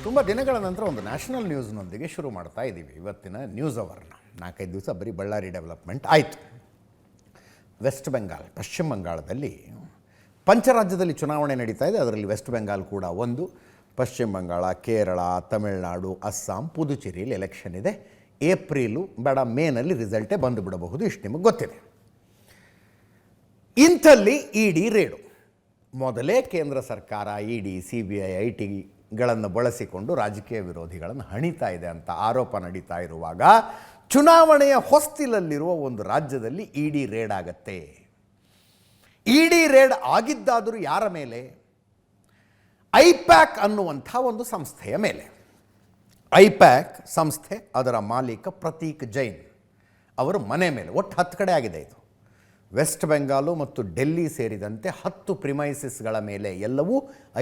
ತುಂಬ ದಿನಗಳ ನಂತರ ಒಂದು ನ್ಯಾಷನಲ್ ನ್ಯೂಸ್ನೊಂದಿಗೆ ಶುರು ಮಾಡ್ತಾ ಇದ್ದೀವಿ ಇವತ್ತಿನ ನ್ಯೂಸ್ ಅವರ್ನ. 4-5 ದಿವಸ ಬರೀ ಬಳ್ಳಾರಿ ಡೆವಲಪ್ಮೆಂಟ್ ಆಯಿತು. ವೆಸ್ಟ್ ಬೆಂಗಾಲ್, ಪಶ್ಚಿಮ ಬಂಗಾಳದಲ್ಲಿ ಪಂಚರಾಜ್ಯದಲ್ಲಿ ಚುನಾವಣೆ ನಡೀತಾ ಇದೆ. ಅದರಲ್ಲಿ ವೆಸ್ಟ್ ಬೆಂಗಾಲ್ ಕೂಡ ಒಂದು. ಪಶ್ಚಿಮ ಬಂಗಾಳ, ಕೇರಳ, ತಮಿಳುನಾಡು, ಅಸ್ಸಾಂ, ಪುದುಚೇರಿಯಲ್ಲಿ ಎಲೆಕ್ಷನ್ ಇದೆ. ಏಪ್ರಿಲು ಬೇಡ ಮೇನಲ್ಲಿ ರಿಸಲ್ಟೇ ಬಂದು ಬಿಡಬಹುದು, ಇಷ್ಟು ನಿಮಗೆ ಗೊತ್ತಿದೆ. ಇಂಥಲ್ಲಿ ಇಡಿ ರೇಡು. ಮೊದಲೇ ಕೇಂದ್ರ ಸರ್ಕಾರ ಇಡಿ, CBI, IT ಬಳಸಿಕೊಂಡು ರಾಜಕೀಯ ವಿರೋಧಿಗಳನ್ನು ಹಣಿತಾ ಇದೆ ಅಂತ ಆರೋಪ ನಡೀತಾ ಇರುವಾಗ ಚುನಾವಣೆಯ ಹೊಸ್ತಿಲಲ್ಲಿರುವ ಒಂದು ರಾಜ್ಯದಲ್ಲಿ ಇಡಿ ರೇಡ್ ಆಗತ್ತೆ. ಇಡಿ ರೇಡ್ ಆಗಿದ್ದಾದರೂ ಯಾರ ಮೇಲೆ? ಐಪ್ಯಾಕ್ ಅನ್ನುವಂಥ ಒಂದು ಸಂಸ್ಥೆಯ ಮೇಲೆ. ಐಪ್ಯಾಕ್ ಸಂಸ್ಥೆ, ಅದರ ಮಾಲೀಕ ಪ್ರತೀಕ್ ಜೈನ್ ಅವರ ಮನೆ ಮೇಲೆ ಒಟ್ಟು 10 ಕಡೆ ಆಗಿದೆ ಇದು. ವೆಸ್ಟ್ ಬೆಂಗಾಲು ಮತ್ತು ಡೆಲ್ಲಿ ಸೇರಿದಂತೆ 10 ಪ್ರಿಮೈಸಿಸ್ಗಳ ಮೇಲೆ, ಎಲ್ಲವೂ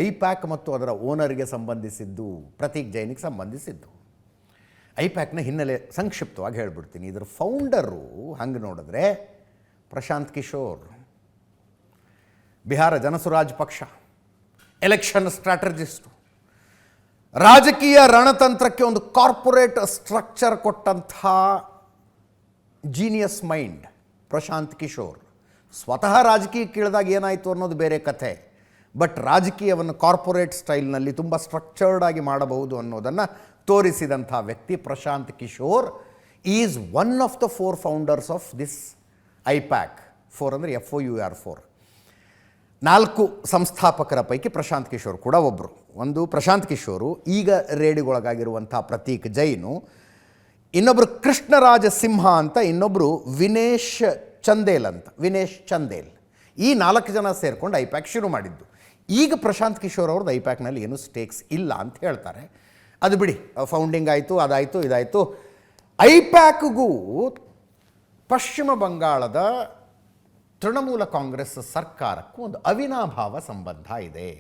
ಐಪ್ಯಾಕ್ ಮತ್ತು ಅದರ ಓನರ್ಗೆ ಸಂಬಂಧಿಸಿದ್ದು, ಪ್ರತೀಕ್ ಜೈನಿಗೆ ಸಂಬಂಧಿಸಿದ್ದು. ಐಪ್ಯಾಕ್ನ ಹಿನ್ನೆಲೆ ಸಂಕ್ಷಿಪ್ತವಾಗಿ ಹೇಳ್ಬಿಡ್ತೀನಿ. ಇದರ ಫೌಂಡರು ಹಂಗೆ ನೋಡಿದ್ರೆ ಪ್ರಶಾಂತ್ ಕಿಶೋರ್, ಬಿಹಾರ ಜನಸುರಾಜ್ ಪಕ್ಷ, ಎಲೆಕ್ಷನ್ ಸ್ಟ್ರಾಟಜಿಸ್ಟು, ರಾಜಕೀಯ ರಣತಂತ್ರಕ್ಕೆ ಒಂದು ಕಾರ್ಪೊರೇಟ್ ಸ್ಟ್ರಕ್ಚರ್ ಕೊಟ್ಟಂಥ ಜೀನಿಯಸ್ ಮೈಂಡ್ ಪ್ರಶಾಂತ್ ಕಿಶೋರ್. ಸ್ವತಃ ರಾಜಕೀಯಕ್ಕೆ ಇಳಿದಾಗ ಏನಾಯಿತು ಅನ್ನೋದು ಬೇರೆ ಕಥೆ. ಬಟ್ ರಾಜಕೀಯವನ್ನು ಕಾರ್ಪೊರೇಟ್ ಸ್ಟೈಲ್ನಲ್ಲಿ ತುಂಬ ಸ್ಟ್ರಕ್ಚರ್ಡ್ ಆಗಿ ಮಾಡಬಹುದು ಅನ್ನೋದನ್ನು ತೋರಿಸಿದಂಥ ವ್ಯಕ್ತಿ Prashant Kishor is one of the 4 founders of this IPAC. 4 ಅಂದರೆ FOUR 4 ಸಂಸ್ಥಾಪಕರ ಪೈಕಿ ಪ್ರಶಾಂತ್ ಕಿಶೋರ್ ಕೂಡ ಒಬ್ಬರು. ಒಂದು ಪ್ರಶಾಂತ್ ಕಿಶೋರು, ಈಗ ರೇಡಿಗೊಳಗಾಗಿರುವಂಥ ಪ್ರತೀಕ್ ಜೈನು, ಇನ್ನೊಬ್ಬರು ಕೃಷ್ಣರಾಜ ಸಿಂಹ ಅಂತ, ಇನ್ನೊಬ್ಬರು ವಿನೇಶ್ ಚಂದೇಲ್. ಈ 4 ಜನ ಸೇರಿಕೊಂಡು ಐಪ್ಯಾಕ್ ಶುರು ಮಾಡಿದ್ದು. ಈಗ ಪ್ರಶಾಂತ್ ಕಿಶೋರ್ ಅವ್ರದ್ದು ಐಪ್ಯಾಕ್ನಲ್ಲಿ ಏನೂ ಸ್ಟೇಕ್ಸ್ ಇಲ್ಲ ಅಂತ ಹೇಳ್ತಾರೆ. ಅದು ಬಿಡಿ, ಫೌಂಡಿಂಗ್ ಆಯಿತು, ಅದಾಯಿತು, ಇದಾಯಿತು. ಐಪ್ಯಾಕ್ಗೂ ಪಶ್ಚಿಮ ಬಂಗಾಳದ ತೃಣಮೂಲ ಕಾಂಗ್ರೆಸ್ ಸರ್ಕಾರಕ್ಕೂ ಒಂದು ಅವಿನಾಭಾವ ಸಂಬಂಧ ಇದೆ.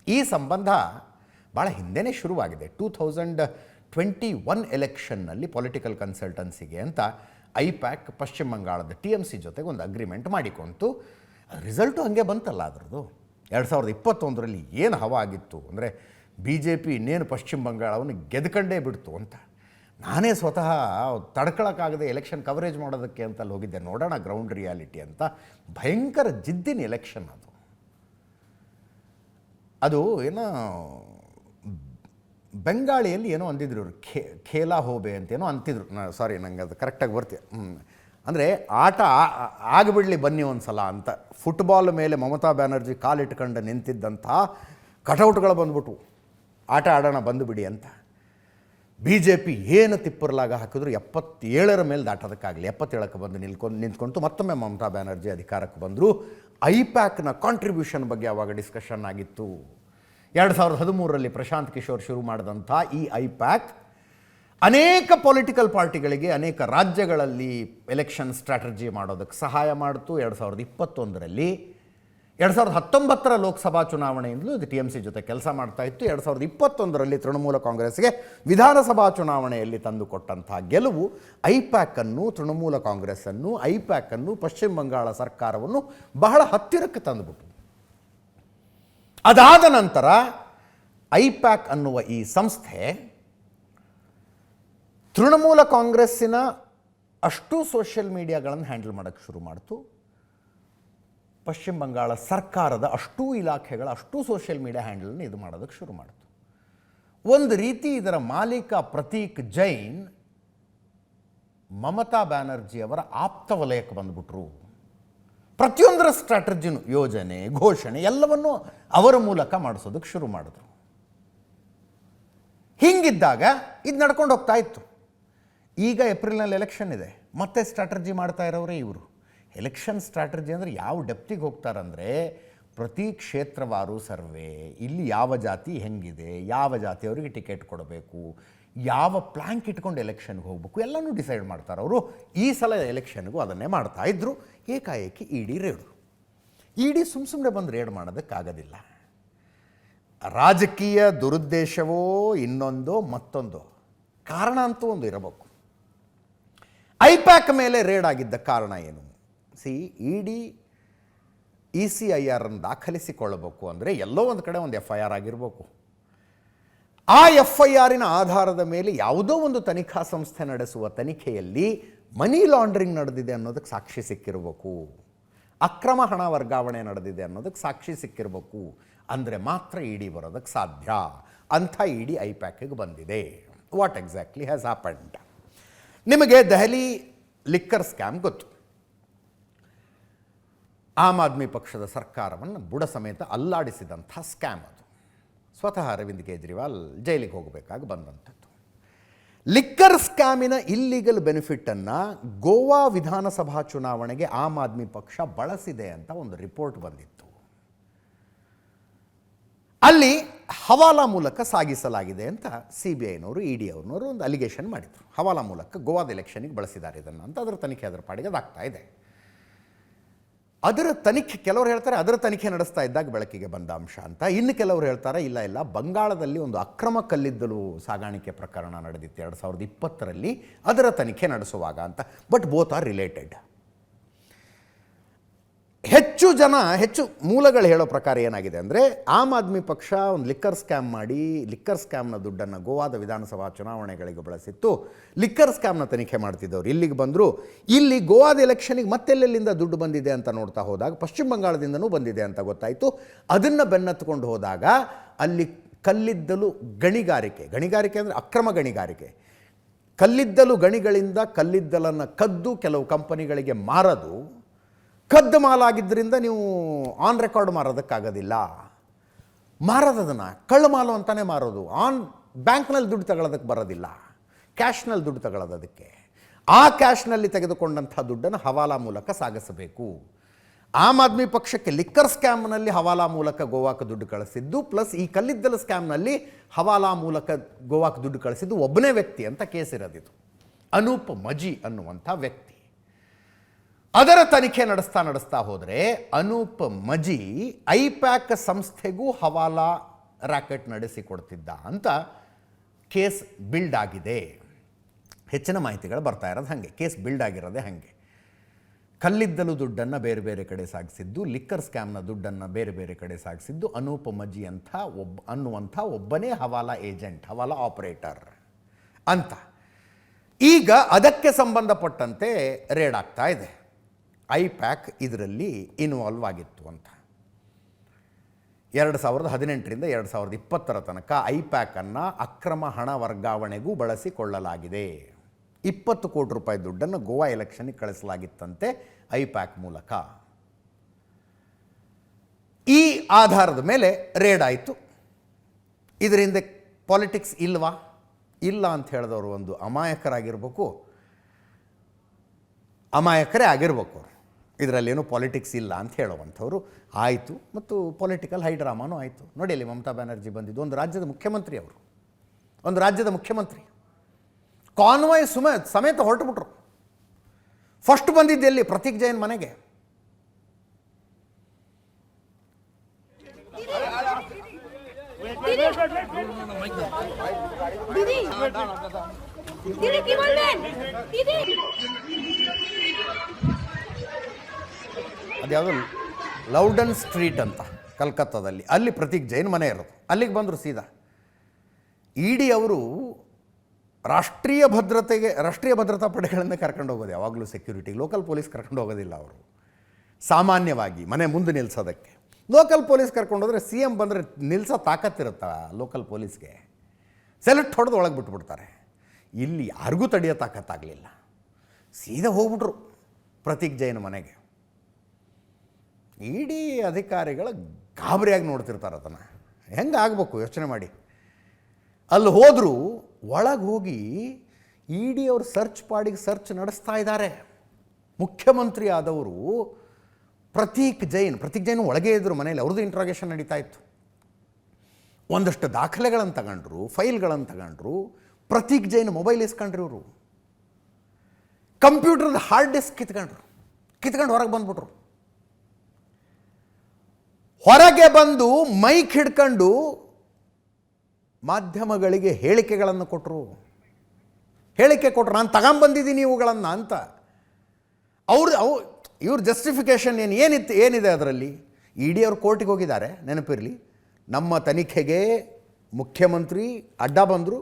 ಈ ಸಂಬಂಧ ಭಾಳ ಹಿಂದೆನೇ ಶುರುವಾಗಿದೆ. 2021 ಎಲೆಕ್ಷನ್ನಲ್ಲಿ ಪೊಲಿಟಿಕಲ್ ಕನ್ಸಲ್ಟೆನ್ಸಿಗೆ ಅಂತ ಐಪ್ಯಾಕ್ ಪಶ್ಚಿಮ ಬಂಗಾಳದ TMC ಜೊತೆಗೆ ಒಂದು ಅಗ್ರಿಮೆಂಟ್ ಮಾಡಿಕೊಂತು. ರಿಸಲ್ಟು ಹಾಗೆ ಬಂತಲ್ಲ ಅದರದ್ದು. 2021ರಲ್ಲಿ ಏನು ಹವಾ ಆಗಿತ್ತು ಅಂದರೆ BJP ಇನ್ನೇನು ಪಶ್ಚಿಮ ಬಂಗಾಳವನ್ನು ಗೆದ್ಕೊಂಡೇ ಬಿಡ್ತು ಅಂತ. ನಾನೇ ಸ್ವತಃ ತಡ್ಕೊಳಕ್ಕಾಗದೆ ಎಲೆಕ್ಷನ್ ಕವರೇಜ್ ಮಾಡೋದಕ್ಕೆ ಅಂತ ಹೋಗಿದ್ದೆ, ನೋಡೋಣ ಗ್ರೌಂಡ್ ರಿಯಾಲಿಟಿ ಅಂತ. ಭಯಂಕರ ಜಿದ್ದಿನ ಎಲೆಕ್ಷನ್ ಅದು ಏನೋ ಬೆಂಗಾಳಿಯಲ್ಲಿ ಏನೋ ಅಂದಿದ್ರು ಇವರು, ಖೇಲಾ ಹೋಬೆ ಅಂತೇನೋ ಅಂತಿದ್ರು. ಸಾರಿ, ನಂಗೆ ಅದು ಕರೆಕ್ಟಾಗಿ ಬರ್ತೀವಿ. ಅಂದರೆ ಆಟ ಆಗಿಬಿಡಲಿ ಬನ್ನಿ ಒಂದು ಸಲ ಅಂತ. ಫುಟ್ಬಾಲ್ ಮೇಲೆ ಮಮತಾ ಬ್ಯಾನರ್ಜಿ ಕಾಲಿಟ್ಕೊಂಡು ನಿಂತಿದ್ದಂತಹ ಕಟೌಟ್ಗಳು ಬಂದ್ಬಿಟ್ಟು ಆಟ ಆಡೋಣ ಬಂದುಬಿಡಿ ಅಂತ. BJP ಏನು ತಿಪ್ಪರ್ಲಾಗ ಹಾಕಿದ್ರು 77ರ ಮೇಲೆ ದಾಟೋದಕ್ಕಾಗಲಿ 77ಕ್ಕೆ ಬಂದು ನಿಂತ್ಕೊಂಡು ಮತ್ತೊಮ್ಮೆ ಮಮತಾ ಬ್ಯಾನರ್ಜಿ ಅಧಿಕಾರಕ್ಕೆ ಬಂದರು. ಐಪ್ಯಾಕ್ನ ಕಾಂಟ್ರಿಬ್ಯೂಷನ್ ಬಗ್ಗೆ ಆವಾಗ ಡಿಸ್ಕಷನ್ ಆಗಿತ್ತು. 2013ರಲ್ಲಿ ಪ್ರಶಾಂತ್ ಕಿಶೋರ್ ಶುರು ಮಾಡಿದಂಥ ಈ ಐಪ್ಯಾಕ್ ಅನೇಕ ಪೊಲಿಟಿಕಲ್ ಪಾರ್ಟಿಗಳಿಗೆ ಅನೇಕ ರಾಜ್ಯಗಳಲ್ಲಿ ಎಲೆಕ್ಷನ್ ಸ್ಟ್ರಾಟಜಿ ಮಾಡೋದಕ್ಕೆ ಸಹಾಯ ಮಾಡಿತು. 2021ರಲ್ಲಿ 2019ರ ಲೋಕಸಭಾ ಚುನಾವಣೆಯಿಂದಲೂ ಇದು TMC ಜೊತೆ ಕೆಲಸ ಮಾಡ್ತಾ ಇತ್ತು. 2021ರಲ್ಲಿ ತೃಣಮೂಲ ಕಾಂಗ್ರೆಸ್ಗೆ ವಿಧಾನಸಭಾ ಚುನಾವಣೆಯಲ್ಲಿ ತಂದುಕೊಟ್ಟಂಥ ಗೆಲುವು ಐಪ್ಯಾಕನ್ನು, ತೃಣಮೂಲ ಕಾಂಗ್ರೆಸ್ಸನ್ನು, ಐಪ್ಯಾಕನ್ನು, ಪಶ್ಚಿಮ ಬಂಗಾಳ ಸರ್ಕಾರವನ್ನು ಬಹಳ ಹತ್ತಿರಕ್ಕೆ ತಂದುಬಿಟ್ಟು. ಅದಾದ ನಂತರ ಐಪ್ಯಾಕ್ ಅನ್ನುವ ಈ ಸಂಸ್ಥೆ ತೃಣಮೂಲ ಕಾಂಗ್ರೆಸ್ಸಿನ ಅಷ್ಟೂ ಸೋಷಿಯಲ್ ಮೀಡಿಯಾಗಳನ್ನು ಹ್ಯಾಂಡಲ್ ಮಾಡೋಕ್ಕೆ ಶುರು ಮಾಡಿತು. ಪಶ್ಚಿಮ ಬಂಗಾಳ ಸರ್ಕಾರದ ಅಷ್ಟೂ ಇಲಾಖೆಗಳ ಅಷ್ಟೂ ಸೋಷಿಯಲ್ ಮೀಡಿಯಾ ಹ್ಯಾಂಡಲನ್ನು ಇದು ಮಾಡೋದಕ್ಕೆ ಶುರು ಮಾಡಿತು. ಒಂದು ರೀತಿ ಇದರ ಮಾಲೀಕ ಪ್ರತೀಕ್ ಜೈನ್ ಮಮತಾ ಬ್ಯಾನರ್ಜಿಯವರ ಆಪ್ತ ವಲಯಕ್ಕೆ ಬಂದುಬಿಟ್ರು. ಪ್ರತಿಯೊಂದರ ಸ್ಟ್ರಾಟಜಿನೂ, ಯೋಜನೆ, ಘೋಷಣೆ ಎಲ್ಲವನ್ನೂ ಅವರ ಮೂಲಕ ಮಾಡಿಸೋದಕ್ಕೆ ಶುರು ಮಾಡಿದ್ರು. ಹೀಗಿದ್ದಾಗ ಇದು ನಡ್ಕೊಂಡು ಹೋಗ್ತಾ ಇತ್ತು. ಈಗ ಏಪ್ರಿಲ್ನಲ್ಲಿ ಎಲೆಕ್ಷನ್ ಇದೆ, ಮತ್ತೆ ಸ್ಟ್ರಾಟಜಿ ಮಾಡ್ತಾ ಇರೋರೇ ಇವರು. ಎಲೆಕ್ಷನ್ ಸ್ಟ್ರಾಟಜಿ ಅಂದರೆ ಯಾವ ಡೆಪ್ತಿಗೆ ಹೋಗ್ತಾರಂದರೆ ಪ್ರತಿ ಕ್ಷೇತ್ರವಾರು ಸರ್ವೆ, ಇಲ್ಲಿ ಯಾವ ಜಾತಿ ಹೆಂಗಿದೆ, ಯಾವ ಜಾತಿಯವರಿಗೆ ಟಿಕೆಟ್ ಕೊಡಬೇಕು, ಯಾವ ಪ್ಲ್ಯಾಂಕ್ ಇಟ್ಕೊಂಡು ಎಲೆಕ್ಷನ್ಗೆ ಹೋಗಬೇಕು ಎಲ್ಲನೂ ಡಿಸೈಡ್ ಮಾಡ್ತಾರೆ ಅವರು. ಈ ಸಲ ಎಲೆಕ್ಷನ್ಗೂ ಅದನ್ನೇ ಮಾಡ್ತಾಯಿದ್ರು. ಏಕಾಏಕಿ ಇಡಿ ರೇಡು. ಇಡಿ ಸುಮ್ಮನೆ ಬಂದು ರೇಡ್ ಮಾಡೋದಕ್ಕಾಗೋದಿಲ್ಲ. ರಾಜಕೀಯ ದುರುದ್ದೇಶವೋ ಇನ್ನೊಂದೋ ಮತ್ತೊಂದೋ ಕಾರಣ ಅಂತೂ ಒಂದು ಇರಬೇಕು. ಐಪ್ಯಾಕ್ ಮೇಲೆ ರೇಡ್ ಆಗಿದ್ದ ಕಾರಣ ಏನು? ಇಡಿ ECIR ದಾಖಲಿಸಿಕೊಳ್ಳಬೇಕು ಅಂದರೆ ಎಲ್ಲೋ ಒಂದು ಕಡೆ ಒಂದು FIR ಆಗಿರಬೇಕು. ಆ FIR ಆಧಾರದ ಮೇಲೆ ಯಾವುದೋ ಒಂದು ತನಿಖಾ ಸಂಸ್ಥೆ ನಡೆಸುವ ತನಿಖೆಯಲ್ಲಿ ಮನಿ ಲಾಂಡ್ರಿಂಗ್ ನಡೆದಿದೆ ಅನ್ನೋದಕ್ಕೆ ಸಾಕ್ಷಿ ಸಿಕ್ಕಿರಬೇಕು, ಅಕ್ರಮ ಹಣ ವರ್ಗಾವಣೆ ನಡೆದಿದೆ ಅನ್ನೋದಕ್ಕೆ ಸಾಕ್ಷಿ ಸಿಕ್ಕಿರಬೇಕು. ಅಂದರೆ ಮಾತ್ರ ಇಡಿ ಬರೋದಕ್ಕೆ ಸಾಧ್ಯ. ಅಂಥ ಇಡಿ ಐಪ್ಯಾಕ್ಗೆ ಬಂದಿದೆ. What exactly has happened? ನಿಮಗೆ ದೆಹಲಿ ಲಿಕ್ಕರ್ ಸ್ಕ್ಯಾಮ್ ಗೊತ್ತು. ಆಮ್ ಆದ್ಮಿ ಪಕ್ಷದ ಸರ್ಕಾರವನ್ನು ಬುಡ ಸಮೇತ ಅಲ್ಲಾಡಿಸಿದಂಥ ಸ್ಕ್ಯಾಮ್ ಅದು. ಸ್ವತಃ ಅರವಿಂದ್ ಕೇಜ್ರಿವಾಲ್ ಜೈಲಿಗೆ ಹೋಗಬೇಕಾಗಿ ಬಂದಂಥದ್ದು. ಲಿಕ್ಕರ್ ಸ್ಕ್ಯಾಮಿನ ಇಲ್ಲೀಗಲ್ ಬೆನಿಫಿಟನ್ನು ಗೋವಾ ವಿಧಾನಸಭಾ ಚುನಾವಣೆಗೆ ಆಮ್ ಆದ್ಮಿ ಪಕ್ಷ ಬಳಸಿದೆ ಅಂತ ಒಂದು ರಿಪೋರ್ಟ್ ಬಂದಿತ್ತು. ಅಲ್ಲಿ ಹವಾಲಾ ಮೂಲಕ ಸಾಗಿಸಲಾಗಿದೆ ಅಂತ CBIನವರು ED ಅವ್ರನ್ನವರು ಒಂದು ಅಲಿಗೇಷನ್ ಮಾಡಿದರು. ಹವಾಲಾ ಮೂಲಕ ಗೋವಾದ ಎಲೆಕ್ಷನ್ಗೆ ಬಳಸಿದ್ದಾರೆ ಇದನ್ನು ಅಂತ. ಅದರ ತನಿಖೆ ಅದರ ಪಾಡಿಗೆ ಅದಾಗ್ತಾ ಇದೆ. ಅದರ ತನಿಖೆ, ಕೆಲವರು ಹೇಳ್ತಾರೆ ಅದರ ತನಿಖೆ ನಡೆಸ್ತಾ ಇದ್ದಾಗ ಬೆಳಕಿಗೆ ಬಂದ ಅಂಶ ಅಂತ. ಇನ್ನು ಕೆಲವರು ಹೇಳ್ತಾರೆ ಇಲ್ಲ ಬಂಗಾಳದಲ್ಲಿ ಒಂದು ಅಕ್ರಮ ಕಲ್ಲಿದ್ದಲು ಸಾಗಾಣಿಕೆ ಪ್ರಕರಣ ನಡೆದಿತ್ತು 2020ರಲ್ಲಿ, ಅದರ ತನಿಖೆ ನಡೆಸುವಾಗ ಅಂತ. But both are related. ಹೆಚ್ಚು ಮೂಲಗಳು ಹೇಳೋ ಪ್ರಕಾರ ಏನಾಗಿದೆ ಅಂದರೆ, ಆಮ್ ಆದ್ಮಿ ಪಕ್ಷ ಒಂದು ಲಿಕ್ಕರ್ ಸ್ಕ್ಯಾಮ್ ಮಾಡಿ ಲಿಕ್ಕರ್ ಸ್ಕ್ಯಾಮ್ನ ದುಡ್ಡನ್ನು ಗೋವಾದ ವಿಧಾನಸಭಾ ಚುನಾವಣೆಗಳಿಗೆ ಬಳಸಿತ್ತು. ಲಿಕ್ಕರ್ ಸ್ಕ್ಯಾಮ್ನ ತನಿಖೆ ಮಾಡ್ತಿದ್ದವ್ರು ಇಲ್ಲಿಗೆ ಬಂದರು. ಇಲ್ಲಿ ಗೋವಾದ ಎಲೆಕ್ಷನಿಗೆ ಮತ್ತೆಲ್ಲೆಲ್ಲಿಂದ ದುಡ್ಡು ಬಂದಿದೆ ಅಂತ ನೋಡ್ತಾ ಹೋದಾಗ ಪಶ್ಚಿಮ ಬಂಗಾಳದಿಂದನೂ ಬಂದಿದೆ ಅಂತ ಗೊತ್ತಾಯಿತು. ಅದನ್ನು ಬೆನ್ನತ್ಕೊಂಡು ಹೋದಾಗ ಅಲ್ಲಿ ಕಲ್ಲಿದ್ದಲು ಗಣಿಗಾರಿಕೆ ಅಂದರೆ ಅಕ್ರಮ ಗಣಿಗಾರಿಕೆ, ಕಲ್ಲಿದ್ದಲು ಗಣಿಗಳಿಂದ ಕಲ್ಲಿದ್ದಲನ್ನು ಕದ್ದು ಕೆಲವು ಕಂಪನಿಗಳಿಗೆ ಮಾರೋದು, ಕದ್ದು ಮಾಲಾಗಿದ್ದರಿಂದ ನೀವು ಆನ್ ರೆಕಾರ್ಡ್ ಮಾರೋದಕ್ಕಾಗೋದಿಲ್ಲ. ಮಾರೋದನ್ನು ಕಳ್ಳು ಮಾಲು ಅಂತಲೇ ಮಾರೋದು. ಬ್ಯಾಂಕ್ನಲ್ಲಿ ದುಡ್ಡು ತಗೊಳ್ಳೋದಕ್ಕೆ ಬರೋದಿಲ್ಲ, ಕ್ಯಾಶ್ನಲ್ಲಿ ದುಡ್ಡು ತಗೊಳ್ಳೋದಕ್ಕೆ. ಆ ಕ್ಯಾಶ್ನಲ್ಲಿ ತೆಗೆದುಕೊಂಡಂಥ ದುಡ್ಡನ್ನು ಹವಾಲಾ ಮೂಲಕ ಸಾಗಿಸಬೇಕು. ಆಮ್ ಆದ್ಮಿ ಪಕ್ಷಕ್ಕೆ ಲಿಕ್ಕರ್ ಸ್ಕ್ಯಾಮ್ನಲ್ಲಿ ಹವಾಲಾ ಮೂಲಕ ಗೋವಾಕ್ಕೆ ದುಡ್ಡು ಕಳಿಸಿದ್ದು, ಪ್ಲಸ್ ಈ ಕಲ್ಲಿದ್ದಲು ಸ್ಕ್ಯಾಮ್ನಲ್ಲಿ ಹವಾಲಾ ಮೂಲಕ ಗೋವಾಕ್ಕೆ ದುಡ್ಡು ಕಳಿಸಿದ್ದು ಒಬ್ಬನೇ ವ್ಯಕ್ತಿ ಅಂತ ಕೇಸಿರೋದಿತ್ತು, ಅನೂಪ್ ಮಜಿ ಅನ್ನುವಂಥ ವ್ಯಕ್ತಿ. ಅದರ ತನಿಖೆ ನಡೆಸ್ತಾ ಹೋದರೆ ಅನೂಪ್ ಮಜಿ ಐಪ್ಯಾಕ್ ಸಂಸ್ಥೆಗೂ ಹವಾಲಾ ರ್ಯಾಕೆಟ್ ನಡೆಸಿಕೊಡ್ತಿದ್ದ ಅಂತ ಕೇಸ್ ಬಿಲ್ಡ್ ಆಗಿದೆ. ಹೆಚ್ಚಿನ ಮಾಹಿತಿಗಳು ಬರ್ತಾ ಇರೋದು ಹಾಗೆ, ಕೇಸ್ ಬಿಲ್ಡ್ ಆಗಿರೋದೇ ಹಾಗೆ. ಕಲ್ಲಿದ್ದಲು ದುಡ್ಡನ್ನು ಬೇರೆ ಬೇರೆ ಕಡೆ ಸಾಗಿಸಿದ್ದು, ಲಿಕ್ಕರ್ ಸ್ಕ್ಯಾಮ್ನ ದುಡ್ಡನ್ನು ಬೇರೆ ಬೇರೆ ಕಡೆ ಸಾಗಿಸಿದ್ದು ಅನೂಪ್ ಮಜಿ ಅನ್ನುವಂಥ ಒಬ್ಬನೇ ಹವಾಲಾ ಏಜೆಂಟ್, ಹವಾಲಾ ಆಪರೇಟರ್ ಅಂತ. ಈಗ ಅದಕ್ಕೆ ಸಂಬಂಧಪಟ್ಟಂತೆ ರೇಡ್ ಆಗ್ತಾ ಇದೆ. ಐಪ್ಯಾಕ್ ಇದರಲ್ಲಿ ಇನ್ವಾಲ್ವ್ ಆಗಿತ್ತು ಅಂತ. 2018ರಿಂದ 2020 ತನಕ ಐಪ್ಯಾಕನ್ನು ಅಕ್ರಮ ಹಣ ವರ್ಗಾವಣೆಗೂ ಬಳಸಿಕೊಳ್ಳಲಾಗಿದೆ. 20 ಕೋಟಿ ರೂಪಾಯಿ ದುಡ್ಡನ್ನು ಗೋವಾ ಎಲೆಕ್ಷನ್ಗೆ ಕಳಿಸಲಾಗಿತ್ತಂತೆ ಐಪ್ಯಾಕ್ ಮೂಲಕ. ಈ ಆಧಾರದ ಮೇಲೆ ರೇಡ್ ಆಯಿತು. ಇದರಿಂದ ಪಾಲಿಟಿಕ್ಸ್ ಇಲ್ವಾ? ಇಲ್ಲ ಅಂತ ಹೇಳಿದವರು ಒಂದು ಅಮಾಯಕರೇ ಆಗಿರ್ಬೇಕು. ಇದರಲ್ಲೇನು ಪಾಲಿಟಿಕ್ಸ್ ಇಲ್ಲ ಅಂತ ಹೇಳುವಂಥವ್ರು ಆಯಿತು. ಮತ್ತು ಪೊಲಿಟಿಕಲ್ ಹೈಡ್ರಾಮಾನೂ ಆಯಿತು. ನೋಡಿ, ಅಲ್ಲಿ ಮಮತಾ ಬ್ಯಾನರ್ಜಿ ಬಂದಿದ್ದು ಒಂದು ರಾಜ್ಯದ ಮುಖ್ಯಮಂತ್ರಿ ಕಾನ್ವಾಯ್ ಸಮೇತ ಹೊರಟುಬಿಟ್ರು. ಫಸ್ಟ್ ಬಂದಿದ್ದು ಎಲ್ಲಿ? ಪ್ರತೀಕ್ ಜೈನ್ ಮನೆಗೆ. ಅದ್ಯಾವುದು ಲೌಡನ್ ಸ್ಟ್ರೀಟ್ ಅಂತ ಕಲ್ಕತ್ತಾದಲ್ಲಿ, ಅಲ್ಲಿ ಪ್ರತೀಕ್ ಜೈನ್ ಮನೆ ಇರೋದು. ಅಲ್ಲಿಗೆ ಬಂದರು ಸೀದಾ. ಇಡಿ ಅವರು ರಾಷ್ಟ್ರೀಯ ಭದ್ರತಾ ಪಡೆಗಳನ್ನು ಕರ್ಕೊಂಡು ಹೋಗೋದು ಯಾವಾಗಲೂ ಸೆಕ್ಯೂರಿಟಿ, ಲೋಕಲ್ ಪೊಲೀಸ್ ಕರ್ಕೊಂಡು ಹೋಗೋದಿಲ್ಲ ಅವರು ಸಾಮಾನ್ಯವಾಗಿ ಮನೆ ಮುಂದೆ ನಿಲ್ಲಿಸೋದಕ್ಕೆ. ಲೋಕಲ್ ಪೊಲೀಸ್ ಕರ್ಕೊಂಡು ಹೋದರೆ CM ಬಂದರೆ ನಿಲ್ಲಿಸೋ ತಾಕತ್ತಿರುತ್ತಾ ಲೋಕಲ್ ಪೊಲೀಸ್ಗೆ? ಸೆಲೆಕ್ಟ್ ಹೊಡೆದು ಒಳಗೆ ಬಿಟ್ಬಿಡ್ತಾರೆ. ಇಲ್ಲಿ ಯಾರಿಗೂ ತಡೆಯೋ ತಾಕತ್ತಾಗಲಿಲ್ಲ. ಸೀದಾ ಹೋಗ್ಬಿಟ್ರು ಪ್ರತೀಕ್ ಜೈನ್ ಮನೆಗೆ. ಇಡೀ ಅಧಿಕಾರಿಗಳು ಗಾಬರಿಯಾಗಿ ನೋಡ್ತಿರ್ತಾರೆ ಅದನ್ನು. ಹೆಂಗೆ ಆಗಬೇಕು ಯೋಚನೆ ಮಾಡಿ. ಅಲ್ಲಿ ಹೋದರೂ ಒಳಗೆ ಹೋಗಿ ಇಡಿ ಅವರು ಸರ್ಚ್ ನಡೆಸ್ತಾ ಇದ್ದಾರೆ. ಮುಖ್ಯಮಂತ್ರಿ ಆದವರು ಪ್ರತೀಕ್ ಜೈನ್ ಒಳಗೆ ಇದ್ದರು ಮನೇಲಿ. ಅವ್ರದ್ದು ಇಂಟ್ರಾಗೇಷನ್ ನಡೀತಾ ಇತ್ತು. ಒಂದಷ್ಟು ದಾಖಲೆಗಳನ್ನು ತಗೊಂಡ್ರು, ಫೈಲ್ಗಳನ್ನು ತಗೊಂಡ್ರು. ಪ್ರತೀಕ್ ಜೈನ್ ಮೊಬೈಲ್ ಇಸ್ಕೊಂಡ್ರು ಇವರು. ಕಂಪ್ಯೂಟರ್ದ ಹಾರ್ಡ್ ಡಿಸ್ಕ್ ಕಿತ್ಕೊಂಡು ಹೊರಗೆ ಬಂದ್ಬಿಟ್ರು. ಹೊರಗೆ ಬಂದು ಮೈಕ್ ಹಿಡ್ಕೊಂಡು ಮಾಧ್ಯಮಗಳಿಗೆ ಹೇಳಿಕೆಗಳನ್ನು ಕೊಟ್ಟರು. ನಾನು ತಗೊಂಬಂದಿದ್ದೀನಿ ಇವುಗಳನ್ನು ಅಂತ. ಇವ್ರ ಜಸ್ಟಿಫಿಕೇಷನ್ ಏನಿದೆ ಅದರಲ್ಲಿ? ಇಡಿ ಅವರು ಕೋರ್ಟಿಗೆ ಹೋಗಿದ್ದಾರೆ, ನೆನಪಿರಲಿ. ನಮ್ಮ ತನಿಖೆಗೆ ಮುಖ್ಯಮಂತ್ರಿ ಅಡ್ಡ ಬಂದರು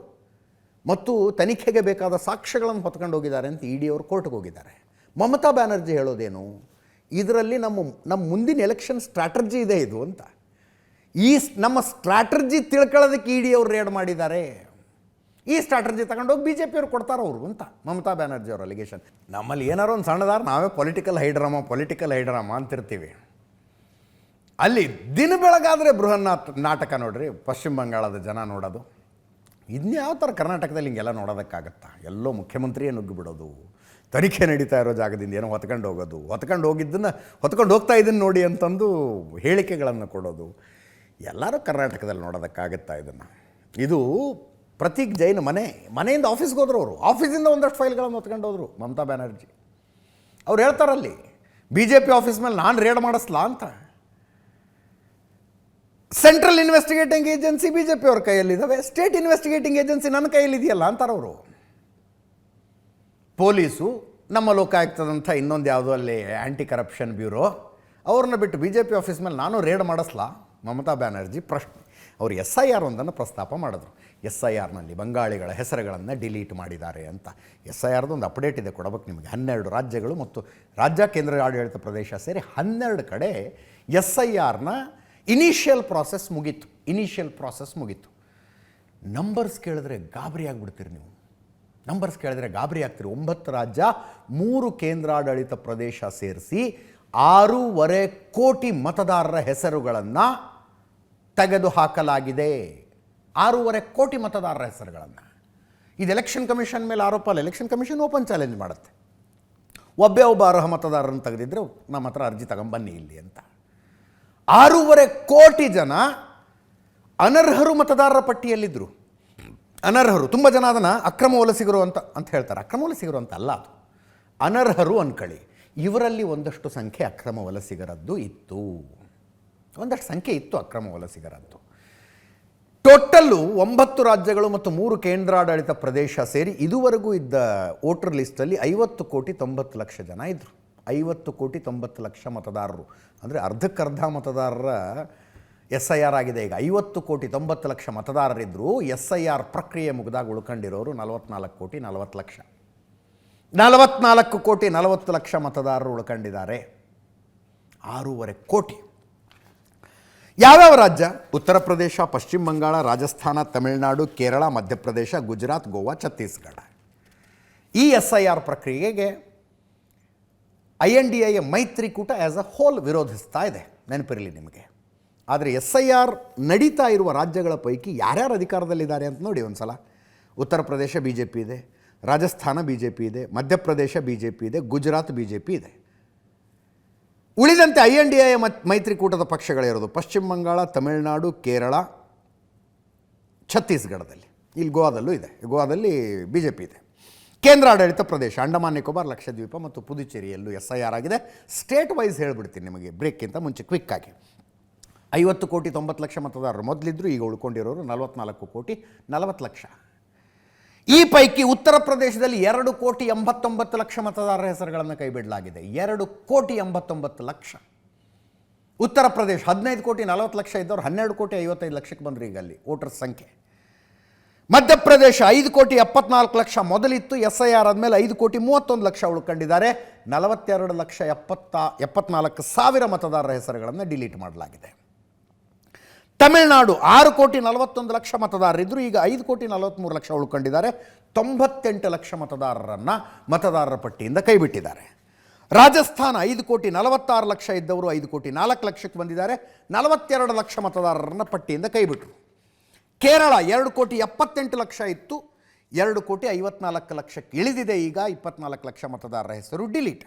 ಮತ್ತು ತನಿಖೆಗೆ ಬೇಕಾದ ಸಾಕ್ಷ್ಯಗಳನ್ನು ಹೊತ್ಕೊಂಡು ಹೋಗಿದ್ದಾರೆ ಅಂತ ಇ ಡಿ ಅವರು ಕೋರ್ಟ್ಗೆ ಹೋಗಿದ್ದಾರೆ. ಮಮತಾ ಬ್ಯಾನರ್ಜಿ ಹೇಳೋದೇನು, ಇದರಲ್ಲಿ ನಮ್ಮ ಮುಂದಿನ ಎಲೆಕ್ಷನ್ ಸ್ಟ್ರಾಟರ್ಜಿ ಇದೆ ಇದು ಅಂತ. ನಮ್ಮ ಸ್ಟ್ರಾಟರ್ಜಿ ತಿಳ್ಕೊಳ್ಳೋದಕ್ಕೆ ಇ ಡಿ ಅವರು ರೇಡ್ ಮಾಡಿದ್ದಾರೆ. ಈ ಸ್ಟ್ರಾಟರ್ಜಿ ತಗೊಂಡೋಗಿ ಬಿ ಜೆ ಪಿಯವ್ರು ಕೊಡ್ತಾರೆ ಅವರು ಅಂತ ಮಮತಾ ಬ್ಯಾನರ್ಜಿ ಅವ್ರ ಅಲಿಗೇಷನ್. ನಮ್ಮಲ್ಲಿ ಏನಾರು ಒಂದು ಸಣ್ಣದಾರ ನಾವೇ ಪೊಲಿಟಿಕಲ್ ಹೈಡ್ರಾಮಾ ಅಂತಿರ್ತೀವಿ. ಅಲ್ಲಿ ದಿನ ಬೆಳಗಾದರೆ ಬೃಹನ್ನಾಥ ನಾಟಕ ನೋಡ್ರಿ, ಪಶ್ಚಿಮ ಬಂಗಾಳದ ಜನ ನೋಡೋದು. ಇನ್ಯಾವ ಥರ ಕರ್ನಾಟಕದಲ್ಲಿ ಹಿಂಗೆಲ್ಲ ನೋಡೋದಕ್ಕಾಗತ್ತಾ? ಎಲ್ಲೋ ಮುಖ್ಯಮಂತ್ರಿಯೇ ನುಗ್ಗಿ ಬಿಡೋದು, ತನಿಖೆ ನಡೀತಾ ಇರೋ ಜಾಗದಿಂದ ಏನೋ ಹೊತ್ಕೊಂಡು ಹೋಗೋದು, ಹೊತ್ಕೊಂಡು ಹೋಗ್ತಾ ಇದ್ದೀನಿ ನೋಡಿ ಅಂತಂದು ಹೇಳಿಕೆಗಳನ್ನು ಕೊಡೋದು. ಎಲ್ಲರೂ ಕರ್ನಾಟಕದಲ್ಲಿ ನೋಡೋದಕ್ಕಾಗತ್ತಾ ಇದನ್ನು? ಇದು ಪ್ರತೀಕ್ ಜೈನ್ ಮನೆಯಿಂದ ಆಫೀಸ್ಗೆ ಹೋದ್ರು. ಅವರು ಆಫೀಸಿಂದ ಒಂದಷ್ಟು ಫೈಲ್ಗಳನ್ನು ಹೊತ್ಕೊಂಡು ಹೋದರು ಮಮತಾ ಬ್ಯಾನರ್ಜಿ. ಅವ್ರು ಹೇಳ್ತಾರಲ್ಲಿ ಬಿ ಜೆ ಪಿ ಆಫೀಸ್ ಮೇಲೆ ನಾನು ರೇಡ್ ಮಾಡಿಸ್ಲಾ ಅಂತ. Central investigating agency B J P ಅವ್ರ ಕೈಯಲ್ಲಿದ್ದಾವೆ, ಸ್ಟೇಟ್ ಇನ್ವೆಸ್ಟಿಗೇಟಿಂಗ್ ಏಜೆನ್ಸಿ ನನ್ನ ಕೈಯಲ್ಲಿದೆಯಲ್ಲ ಅಂತಾರವರು. ಪೊಲೀಸು, ನಮ್ಮ ಲೋಕಾಯುಕ್ತದಂಥ ಇನ್ನೊಂದು ಯಾವುದೋ ಅಲ್ಲಿ ಆ್ಯಂಟಿ ಕರಪ್ಷನ್ ಬ್ಯೂರೋ, ಅವ್ರನ್ನ ಬಿಟ್ಟು ಬಿ ಜೆ ಪಿ ಆಫೀಸ್ ಮೇಲೆ ನಾನು ರೇಡ್ ಮಾಡಿಸ್ಲಾ ಮಮತಾ ಬ್ಯಾನರ್ಜಿ ಪ್ರಶ್ನೆ. ಅವರು SIR ಒಂದನ್ನು ಪ್ರಸ್ತಾಪ ಮಾಡಿದ್ರು. SIRನಲ್ಲಿ ಬಂಗಾಳಿಗಳ ಹೆಸರುಗಳನ್ನು ಡಿಲೀಟ್ ಮಾಡಿದ್ದಾರೆ ಅಂತ. SIRದು ಒಂದು ಅಪ್ಡೇಟ್ ಇದೆ, ಕೊಡಬೇಕು ನಿಮಗೆ. 12 ರಾಜ್ಯಗಳು ಮತ್ತು ರಾಜ್ಯ ಕೇಂದ್ರ ಆಡಳಿತ ಪ್ರದೇಶ ಸೇರಿ 12 ಕಡೆ SIRನ ಇನಿಷಿಯಲ್ ಪ್ರಾಸೆಸ್ ಮುಗೀತು. ನಂಬರ್ಸ್ ಕೇಳಿದ್ರೆ ಗಾಬರಿ ಆಗಿಬಿಡ್ತೀರಿ ನೀವು. 9 ರಾಜ್ಯ 3 ಕೇಂದ್ರಾಡಳಿತ ಪ್ರದೇಶ ಸೇರಿಸಿ 6.5 ಕೋಟಿ ಮತದಾರರ ಹೆಸರುಗಳನ್ನು ತೆಗೆದು ಹಾಕಲಾಗಿದೆ. 6.5 ಕೋಟಿ ಮತದಾರರ ಹೆಸರುಗಳನ್ನು. ಇದು ಎಲೆಕ್ಷನ್ ಕಮಿಷನ್ ಮೇಲೆ ಆರೋಪ ಅಲ್ಲ. ಎಲೆಕ್ಷನ್ ಕಮಿಷನ್ ಓಪನ್ ಚಾಲೆಂಜ್ ಮಾಡುತ್ತೆ. ಒಬ್ಬ ಅರ್ಹ ಮತದಾರರನ್ನು ತೆಗೆದಿದ್ದರೆ ನಮ್ಮ ಹತ್ರ ಅರ್ಜಿ ತಗೊಂಬನ್ನಿ ಇಲ್ಲಿ ಅಂತ. 6.5 ಕೋಟಿ ಜನ ಅನರ್ಹರು ಮತದಾರರ ಪಟ್ಟಿಯಲ್ಲಿದ್ದರು. ಅನರ್ಹರು ತುಂಬ ಜನ ಅದನ್ನು ಅಕ್ರಮ ವಲಸಿಗರು ಅಂತ ಹೇಳ್ತಾರೆ. ಅಕ್ರಮ ವಲಸಿಗರು ಅಂತ ಅಲ್ಲ, ಅದು ಅನರ್ಹರು ಅನ್ಕೊಳ್ಳಿ. ಇವರಲ್ಲಿ ಒಂದಷ್ಟು ಸಂಖ್ಯೆ ಅಕ್ರಮ ವಲಸಿಗರದ್ದು ಇತ್ತು. ಅಕ್ರಮ ವಲಸಿಗರದ್ದು. ಟೋಟಲ್ಲು 9 ರಾಜ್ಯಗಳು ಮತ್ತು 3 ಕೇಂದ್ರಾಡಳಿತ ಪ್ರದೇಶ ಸೇರಿ ಇದುವರೆಗೂ ಇದ್ದ ವೋಟರ್ ಲಿಸ್ಟಲ್ಲಿ 50,90,00,000 ಜನ ಇದ್ದರು. 50,90,00,000 ಮತದಾರರು ಅಂದರೆ ಅರ್ಧಕ್ಕರ್ಧ ಮತದಾರರ SIR ಆಗಿದೆ ಈಗ. 50,90,00,000 ಮತದಾರರಿದ್ದರು. SIR ಪ್ರಕ್ರಿಯೆ ಮುಗಿದಾಗ ಉಳ್ಕೊಂಡಿರೋರು 44,40,00,000. 44,40,00,000 ಮತದಾರರು ಉಳ್ಕೊಂಡಿದ್ದಾರೆ. 6.5 ಕೋಟಿ. ಯಾವ್ಯಾವ ರಾಜ್ಯ? ಉತ್ತರ ಪ್ರದೇಶ, ಪಶ್ಚಿಮ ಬಂಗಾಳ, ರಾಜಸ್ಥಾನ, ತಮಿಳುನಾಡು, ಕೇರಳ, ಮಧ್ಯಪ್ರದೇಶ, ಗುಜರಾತ್, ಗೋವಾ, ಛತ್ತೀಸ್ಗಢ. ಈ SIR ಪ್ರಕ್ರಿಯೆಗೆ INDA ಮೈತ್ರಿಕೂಟ ಆ್ಯಸ್ ಅ ಹೋಲ್ ವಿರೋಧಿಸ್ತಾ ಇದೆ, ನೆನಪಿರಲಿ ನಿಮಗೆ. ಆದರೆ SIR ನಡೀತಾ ಇರುವ ರಾಜ್ಯಗಳ ಪೈಕಿ ಯಾರ್ಯಾರು ಅಧಿಕಾರದಲ್ಲಿದ್ದಾರೆ ಅಂತ ನೋಡಿ ಒಂದು ಸಲ. ಉತ್ತರ ಪ್ರದೇಶ BJP ಇದೆ, ರಾಜಸ್ಥಾನ BJP ಇದೆ, ಮಧ್ಯಪ್ರದೇಶ BJP ಇದೆ, ಗುಜರಾತ್ BJP ಇದೆ. ಉಳಿದಂತೆ INDA ಮೈತ್ರಿಕೂಟದ ಪಕ್ಷಗಳಿರೋದು ಪಶ್ಚಿಮ ಬಂಗಾಳ, ತಮಿಳುನಾಡು, ಕೇರಳ, ಛತ್ತೀಸ್ಗಢದಲ್ಲಿ. ಇಲ್ಲಿ ಗೋವಾದಲ್ಲೂ ಇದೆ. ಗೋವಾದಲ್ಲಿ BJP ಇದೆ. ಕೇಂದ್ರಾಡಳಿತ ಪ್ರದೇಶ ಅಂಡಮಾನ್ ನಿಕೋಬಾರ್, ಲಕ್ಷದ್ವೀಪ ಮತ್ತು ಪುದುಚೇರಿಯಲ್ಲೂ SIR ಆಗಿದೆ. ಸ್ಟೇಟ್ ವೈಸ್ ಹೇಳ್ಬಿಡ್ತೀನಿ ನಿಮಗೆ ಬ್ರೇಕ್ಗಿಂತ ಮುಂಚೆ ಕ್ವಿಕ್ಕಾಗಿ. 50,90,00,000 ಮತದಾರರು ಮೊದಲಿದ್ದರು, ಈಗ ಉಳ್ಕೊಂಡಿರೋರು 44,40,00,000. ಈ ಪೈಕಿ ಉತ್ತರ ಪ್ರದೇಶದಲ್ಲಿ 2,89,00,000 ಮತದಾರರ ಹೆಸರುಗಳನ್ನು ಕೈಬಿಡಲಾಗಿದೆ. 2,89,00,000. ಉತ್ತರ ಪ್ರದೇಶ 15,40,00,000 ಇದ್ದವರು 12,55,00,000 ಬಂದರು ಈಗ ಅಲ್ಲಿ ವೋಟರ್ಸ್ ಸಂಖ್ಯೆ. ಮಧ್ಯಪ್ರದೇಶ 5,74,00,000 ಮೊದಲಿತ್ತು. SIR ಆದಮೇಲೆ 5,31,00,000 ಉಳ್ಕೊಂಡಿದ್ದಾರೆ. 42,74,000 ಮತದಾರರ ಹೆಸರುಗಳನ್ನು ಡಿಲೀಟ್ ಮಾಡಲಾಗಿದೆ. ತಮಿಳುನಾಡು 6,41,00,000 ಮತದಾರರಿದ್ದರು, ಈಗ 5,43,00,000 ಉಳ್ಕೊಂಡಿದ್ದಾರೆ. 98,00,000 ಮತದಾರರನ್ನು ಮತದಾರರ ಪಟ್ಟಿಯಿಂದ ಕೈಬಿಟ್ಟಿದ್ದಾರೆ. ರಾಜಸ್ಥಾನ 5,46,00,000 ಇದ್ದವರು 5,04,00,000 ಬಂದಿದ್ದಾರೆ. 42,00,000 ಮತದಾರರನ್ನು ಪಟ್ಟಿಯಿಂದ ಕೈಬಿಟ್ಟರು. ಕೇರಳ 2,78,00,000 ಇತ್ತು, 2,54,00,000 ಇಳಿದಿದೆ. ಈಗ 24,00,000 ಮತದಾರರ ಹೆಸರು ಡಿಲೀಟ್.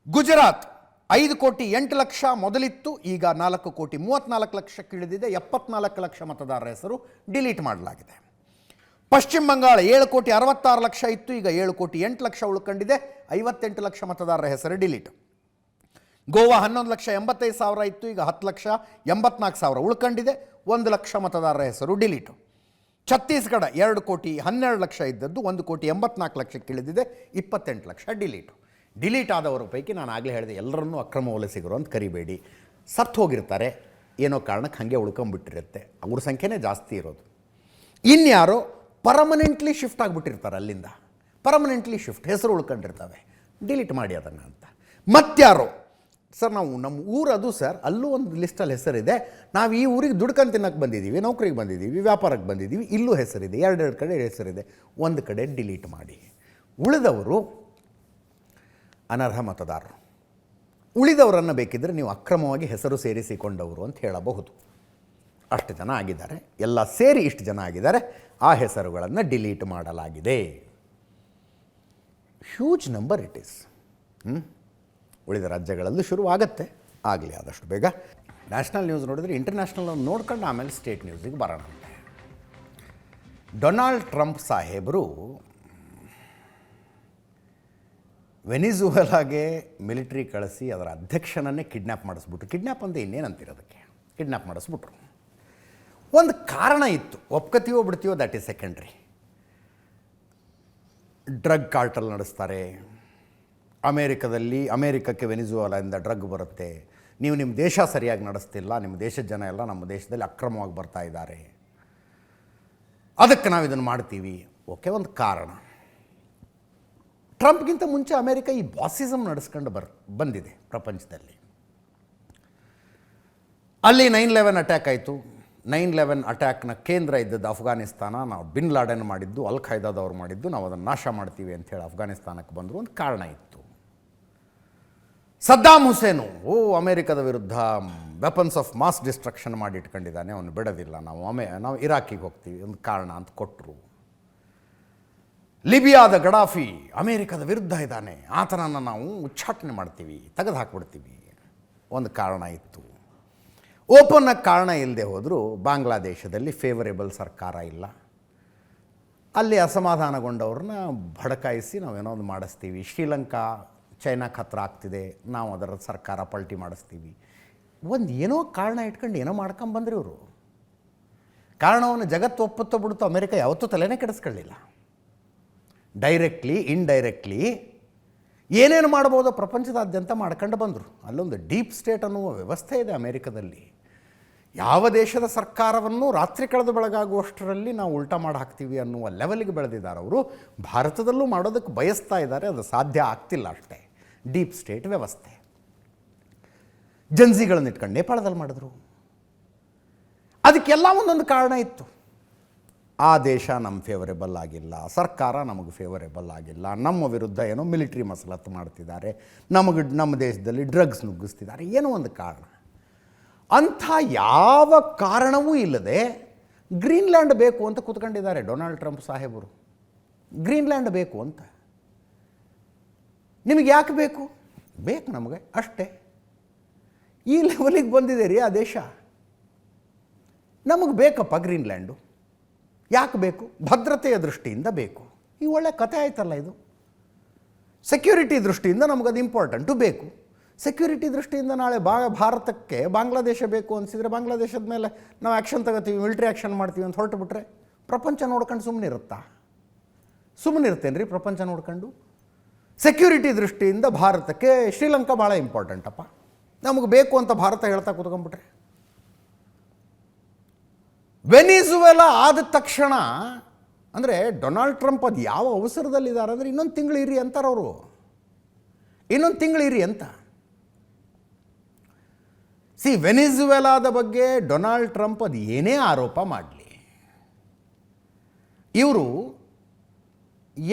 ಗುಜರಾತ್ 5,08,00,000 ಮೊದಲಿತ್ತು, ಈಗ 4,34,00,000 ಇಳಿದಿದೆ. 74,00,000 ಮತದಾರರ ಹೆಸರು ಡಿಲೀಟ್ ಮಾಡಲಾಗಿದೆ. ಪಶ್ಚಿಮ ಬಂಗಾಳ 7,66,00,000 ಇತ್ತು, ಈಗ 7,08,00,000 ಉಳ್ಕೊಂಡಿದೆ. 58,00,000 ಮತದಾರರ ಹೆಸರು ಡಿಲೀಟ್. ಗೋವಾ 11,85,000 ಇತ್ತು, ಈಗ 10,84,000 ಉಳ್ಕೊಂಡಿದೆ. 1,00,000 ಮತದಾರರ ಹೆಸರು ಡಿಲೀಟು. ಛತ್ತೀಸ್ಗಢ 2,12,00,000 ಇದ್ದದ್ದು 1,84,00,000 ಇಳಿದಿದೆ. 28,00,000 ಡಿಲೀಟು. ಡಿಲೀಟ್ ಆದವರ ಪೈಕಿ ನಾನು ಆಗಲೇ ಹೇಳಿದೆ, ಎಲ್ಲರನ್ನೂ ಅಕ್ರಮ ವಲಸಿಗರು ಅಂತ ಕರಿಬೇಡಿ. ಸತ್ತು ಹೋಗಿರ್ತಾರೆ, ಏನೋ ಕಾರಣಕ್ಕೆ ಹಾಗೆ ಉಳ್ಕೊಂಬಿಟ್ಟಿರುತ್ತೆ, ಅವ್ರ ಸಂಖ್ಯೆನೇ ಜಾಸ್ತಿ ಇರೋದು. ಇನ್ಯಾರೋ ಪರ್ಮನೆಂಟ್ಲಿ ಶಿಫ್ಟ್ ಆಗಿಬಿಟ್ಟಿರ್ತಾರೆ, ಅಲ್ಲಿಂದ ಪರ್ಮನೆಂಟ್ಲಿ ಶಿಫ್ಟ್, ಹೆಸರು ಉಳ್ಕೊಂಡಿರ್ತವೆ, ಡಿಲೀಟ್ ಮಾಡಿ ಅದನ್ನು ಅಂತ. ಮತ್ತಾರೋ ಸರ್ ನಾವು ನಮ್ಮ ಊರು ಅದು ಸರ್, ಅಲ್ಲೂ ಒಂದು ಲಿಸ್ಟಲ್ಲಿ ಹೆಸರಿದೆ, ನಾವು ಈ ಊರಿಗೆ ದುಡ್ಕೊಂಡು ತಿನ್ನಕ್ಕೆ ಬಂದಿದ್ದೀವಿ, ನೌಕರಿಗೆ ಬಂದಿದ್ದೀವಿ, ವ್ಯಾಪಾರಕ್ಕೆ ಬಂದಿದ್ದೀವಿ, ಇಲ್ಲೂ ಹೆಸರಿದೆ, ಎರಡೆರಡು ಕಡೆ ಹೆಸರಿದೆ, ಒಂದು ಕಡೆ ಡಿಲೀಟ್ ಮಾಡಿ. ಉಳಿದವರು ಅನರ್ಹ ಮತದಾರರು. ಉಳಿದವರನ್ನು ಬೇಕಿದ್ದರೆ ನೀವು ಅಕ್ರಮವಾಗಿ ಹೆಸರು ಸೇರಿಸಿಕೊಂಡವರು ಅಂತ ಹೇಳಬಹುದು. ಅಷ್ಟು ಜನ ಆಗಿದ್ದಾರೆ, ಎಲ್ಲ ಸೇರಿ ಇಷ್ಟು ಜನ ಆಗಿದ್ದಾರೆ, ಆ ಹೆಸರುಗಳನ್ನು ಡಿಲೀಟ್ ಮಾಡಲಾಗಿದೆ. Huge number it is. ಉಳಿದ ರಾಜ್ಯಗಳಲ್ಲೂ ಶುರುವಾಗತ್ತೆ, ಆಗಲಿ ಆದಷ್ಟು ಬೇಗ. ನ್ಯಾಷನಲ್ ನ್ಯೂಸ್ ನೋಡಿದರೆ ಇಂಟರ್ನ್ಯಾಷನಲ್ ನೋಡ್ಕೊಂಡು ಆಮೇಲೆ ಸ್ಟೇಟ್ ನ್ಯೂಸಿಗೆ ಬರೋಣ. ಡೊನಾಲ್ಡ್ ಟ್ರಂಪ್ ಸಾಹೇಬರು ವೆನಿಜುವೆಲಾಗೆ ಮಿಲಿಟ್ರಿ ಕಳಿಸಿ ಅದರ ಅಧ್ಯಕ್ಷನನ್ನೇ ಕಿಡ್ನ್ಯಾಪ್ ಮಾಡಿಸ್ಬಿಟ್ರು. ಕಿಡ್ನ್ಯಾಪ್ ಅಂದರೆ ಇನ್ನೇನಂತೀರ ಅದಕ್ಕೆ, ಕಿಡ್ನ್ಯಾಪ್ ಮಾಡಿಸ್ಬಿಟ್ರು. ಒಂದು ಕಾರಣ ಇತ್ತು, ಒಪ್ಕೋತೀವೋ ಬಿಡ್ತೀವೋ that is secondary. Drug cartel ನಡೆಸ್ತಾರೆ ಅಮೇರಿಕಕ್ಕೆ ವೆನಿಜುವೆಲಾದಿಂದ ಡ್ರಗ್ ಬರುತ್ತೆ, ನೀವು ನಿಮ್ಮ ದೇಶ ಸರಿಯಾಗಿ ನಡೆಸ್ತಿಲ್ಲ, ನಿಮ್ಮ ದೇಶದ ಜನ ಎಲ್ಲ ನಮ್ಮ ದೇಶದಲ್ಲಿ ಅಕ್ರಮವಾಗಿ ಬರ್ತಾ ಇದ್ದಾರೆ, ಅದಕ್ಕೆ ನಾವು ಇದನ್ನು ಮಾಡ್ತೀವಿ. ಓಕೆ, ಒಂದು ಕಾರಣ. ಟ್ರಂಪ್ಗಿಂತ ಮುಂಚೆ ಅಮೇರಿಕ ಈ ಬಾಸಿಸಮ್ ನಡೆಸ್ಕೊಂಡು ಬಂದಿದೆ ಪ್ರಪಂಚದಲ್ಲಿ. ಅಲ್ಲಿ 9/11 ಅಟ್ಯಾಕ್ ಆಯಿತು. 9/11 ಅಟ್ಯಾಕ್ನ ಕೇಂದ್ರ ಇದ್ದದ್ದು ಅಫ್ಘಾನಿಸ್ತಾನ, ನಾವು ಬಿನ್ ಲಾಡೆನ್ ಮಾಡಿದ್ದು, ಅಲ್ ಖೈದಾದವ್ರು ಮಾಡಿದ್ದು, ನಾವು ಅದನ್ನು ನಾಶ ಮಾಡ್ತೀವಿ ಅಂಥೇಳಿ ಅಫ್ಘಾನಿಸ್ತಾನಕ್ಕೆ ಬಂದರು, ಒಂದು ಕಾರಣ ಇತ್ತು. ಸದ್ದಾಮ್ ಹುಸೇನು ಅಮೇರಿಕದ ವಿರುದ್ಧ ವೆಪನ್ಸ್ ಆಫ್ ಮಾಸ್ ಡಿಸ್ಟ್ರಕ್ಷನ್ ಮಾಡಿ ಇಟ್ಕೊಂಡಿದ್ದಾನೆ, ಅವನು ಬಿಡೋದಿಲ್ಲ, ನಾವು ಇರಾಕಿಗೆ ಹೋಗ್ತೀವಿ, ಒಂದು ಕಾರಣ ಅಂತ ಕೊಟ್ಟರು. ಲಿಬಿಯಾದ ಗಡಾಫಿ ಅಮೇರಿಕದ ವಿರುದ್ಧ ಇದ್ದಾನೆ, ಆತನನ್ನು ನಾವು ಉಚ್ಚಾಟನೆ ಮಾಡ್ತೀವಿ, ತೆಗೆದು ಹಾಕ್ಬಿಡ್ತೀವಿ, ಒಂದು ಕಾರಣ ಇತ್ತು. ಓಪನ್ನಾಗಿ ಕಾರಣ ಇಲ್ಲದೆ ಹೋದರೂ ಬಾಂಗ್ಲಾದೇಶದಲ್ಲಿ ಫೇವರೇಬಲ್ ಸರ್ಕಾರ ಇಲ್ಲ, ಅಲ್ಲಿ ಅಸಮಾಧಾನಗೊಂಡವ್ರನ್ನ ಭಡಕಾಯಿಸಿ ನಾವೇನೋ ಒಂದು ಮಾಡಿಸ್ತೀವಿ. ಶ್ರೀಲಂಕಾ ಚೈನಾಕ್ಕೆ ಹತ್ರ ಆಗ್ತಿದೆ, ನಾವು ಅದರ ಸರ್ಕಾರ ಪಲ್ಟಿ ಮಾಡಿಸ್ತೀವಿ. ಒಂದು ಏನೋ ಕಾರಣ ಇಟ್ಕೊಂಡು ಏನೋ ಮಾಡ್ಕೊಂಬಂದ್ರಿ ಇವರು. ಕಾರಣವನ್ನು ಜಗತ್ತು ಒಪ್ಪತ್ತೋ ಬಿಡುತ್ತೋ ಅಮೇರಿಕ ಯಾವತ್ತೂ ತಲೆನೇ ಕೆಡಿಸ್ಕೊಳ್ಳಿಲ್ಲ. ಡೈರೆಕ್ಟ್ಲಿ ಇನ್ಡೈರೆಕ್ಟ್ಲಿ ಏನೇನು ಮಾಡ್ಬೋದೋ ಪ್ರಪಂಚದಾದ್ಯಂತ ಮಾಡ್ಕೊಂಡು ಬಂದರು. ಅಲ್ಲೊಂದು ಡೀಪ್ ಸ್ಟೇಟ್ ಅನ್ನುವ ವ್ಯವಸ್ಥೆ ಇದೆ ಅಮೇರಿಕದಲ್ಲಿ. ಯಾವ ದೇಶದ ಸರ್ಕಾರವನ್ನು ರಾತ್ರಿ ಕಳೆದು ಬೆಳಗಾಗುವಷ್ಟರಲ್ಲಿ ನಾವು ಉಲ್ಟಾ ಮಾಡಿ ಹಾಕ್ತೀವಿ ಅನ್ನುವ ಲೆವೆಲ್ಗೆ ಬೆಳೆದಿದ್ದಾರೆ ಅವರು. ಭಾರತದಲ್ಲೂ ಮಾಡೋದಕ್ಕೆ ಬಯಸ್ತಾ ಇದ್ದಾರೆ, ಅದು ಸಾಧ್ಯ ಆಗ್ತಿಲ್ಲ ಅಷ್ಟೇ. ಡೀಪ್ ಸ್ಟೇಟ್ ವ್ಯವಸ್ಥೆ. ಜನ್ಸಿಗಳನ್ನ ಇಟ್ಕೊಂಡು ನೇಪಾಳದಲ್ಲಿ ಮಾಡಿದ್ರು. ಅದಕ್ಕೆಲ್ಲ ಒಂದೊಂದು ಕಾರಣ ಇತ್ತು. ಆ ದೇಶ ನಮ್ಮ ಫೇವರೇಬಲ್ ಆಗಿಲ್ಲ, ಸರ್ಕಾರ ನಮಗೆ ಫೇವರೇಬಲ್ ಆಗಿಲ್ಲ, ನಮ್ಮ ವಿರುದ್ಧ ಏನೋ ಮಿಲಿಟ್ರಿ ಮಸಲತ್ತು ಮಾಡ್ತಿದ್ದಾರೆ, ನಮ್ಮ ದೇಶದಲ್ಲಿ ಡ್ರಗ್ಸ್ ನುಗ್ಗಿಸ್ತಿದ್ದಾರೆ, ಏನೋ ಒಂದು ಕಾರಣ. ಅಂಥ ಯಾವ ಕಾರಣವೂ ಇಲ್ಲದೆ ಗ್ರೀನ್ಲ್ಯಾಂಡ್ ಬೇಕು ಅಂತ ಕೂತ್ಕೊಂಡಿದ್ದಾರೆ ಡೊನಾಲ್ಡ್ ಟ್ರಂಪ್ ಸಾಹೇಬರು. ಗ್ರೀನ್ಲ್ಯಾಂಡ್ ಬೇಕು ಅಂತ. ನಿಮಗೆ ಯಾಕೆ ಬೇಕು? ಬೇಕು ನಮಗೆ ಅಷ್ಟೇ. ಈ ಲೆವೆಲಿಗೆ ಬಂದಿದೆ ರೀ ಆ ದೇಶ. ನಮಗೆ ಬೇಕಪ್ಪ ಗ್ರೀನ್ಲ್ಯಾಂಡು. ಯಾಕೆ ಬೇಕು? ಭದ್ರತೆಯ ದೃಷ್ಟಿಯಿಂದ ಬೇಕು. ಈ ಒಳ್ಳೆ ಕಥೆ ಆಯ್ತಲ್ಲ ಇದು. ಸೆಕ್ಯೂರಿಟಿ ದೃಷ್ಟಿಯಿಂದ ನಮಗದು ಇಂಪಾರ್ಟೆಂಟು, ಬೇಕು. ಸೆಕ್ಯೂರಿಟಿ ದೃಷ್ಟಿಯಿಂದ ನಾಳೆ ಭಾರತಕ್ಕೆ ಬಾಂಗ್ಲಾದೇಶ ಬೇಕು ಅನಿಸಿದರೆ ಬಾಂಗ್ಲಾದೇಶದ ಮೇಲೆ ನಾವು ಆ್ಯಕ್ಷನ್ ತಗೋತೀವಿ, ಮಿಲಿಟ್ರಿ ಆ್ಯಕ್ಷನ್ ಮಾಡ್ತೀವಿ ಅಂತ ಹೊರಟುಬಿಟ್ರೆ ಪ್ರಪಂಚ ನೋಡ್ಕೊಂಡು ಸುಮ್ಮನೆ ಇರುತ್ತಾ? ಸುಮ್ಮನೆ ಇರ್ತೇನೆ ರೀ ಪ್ರಪಂಚ ನೋಡ್ಕೊಂಡು. ಸೆಕ್ಯೂರಿಟಿ ದೃಷ್ಟಿಯಿಂದ ಭಾರತಕ್ಕೆ ಶ್ರೀಲಂಕಾ ಭಾಳ ಇಂಪಾರ್ಟೆಂಟಪ್ಪ, ನಮಗೆ ಬೇಕು ಅಂತ ಭಾರತ ಹೇಳ್ತಾ ಕೂತ್ಕೊಂಡ್ಬಿಟ್ರೆ. ವೆನಿಜುವೆಲಾ ಆದ ತಕ್ಷಣ ಅಂದರೆ ಡೊನಾಲ್ಡ್ ಟ್ರಂಪ್ ಅದು ಯಾವ ಅವಸರದಲ್ಲಿದ್ದಾರೆ ಅಂದರೆ ಇನ್ನೊಂದು ತಿಂಗಳು ಇರಿ ಅಂತಾರೆ ಅವರು. ಇನ್ನೊಂದು ತಿಂಗಳು ಇರಿ ಅಂತ. ವೆನಿಜುವೆಲಾದ ಬಗ್ಗೆ ಡೊನಾಲ್ಡ್ ಟ್ರಂಪ್ ಅದು ಏನೇ ಆರೋಪ ಮಾಡಲಿ, ಇವರು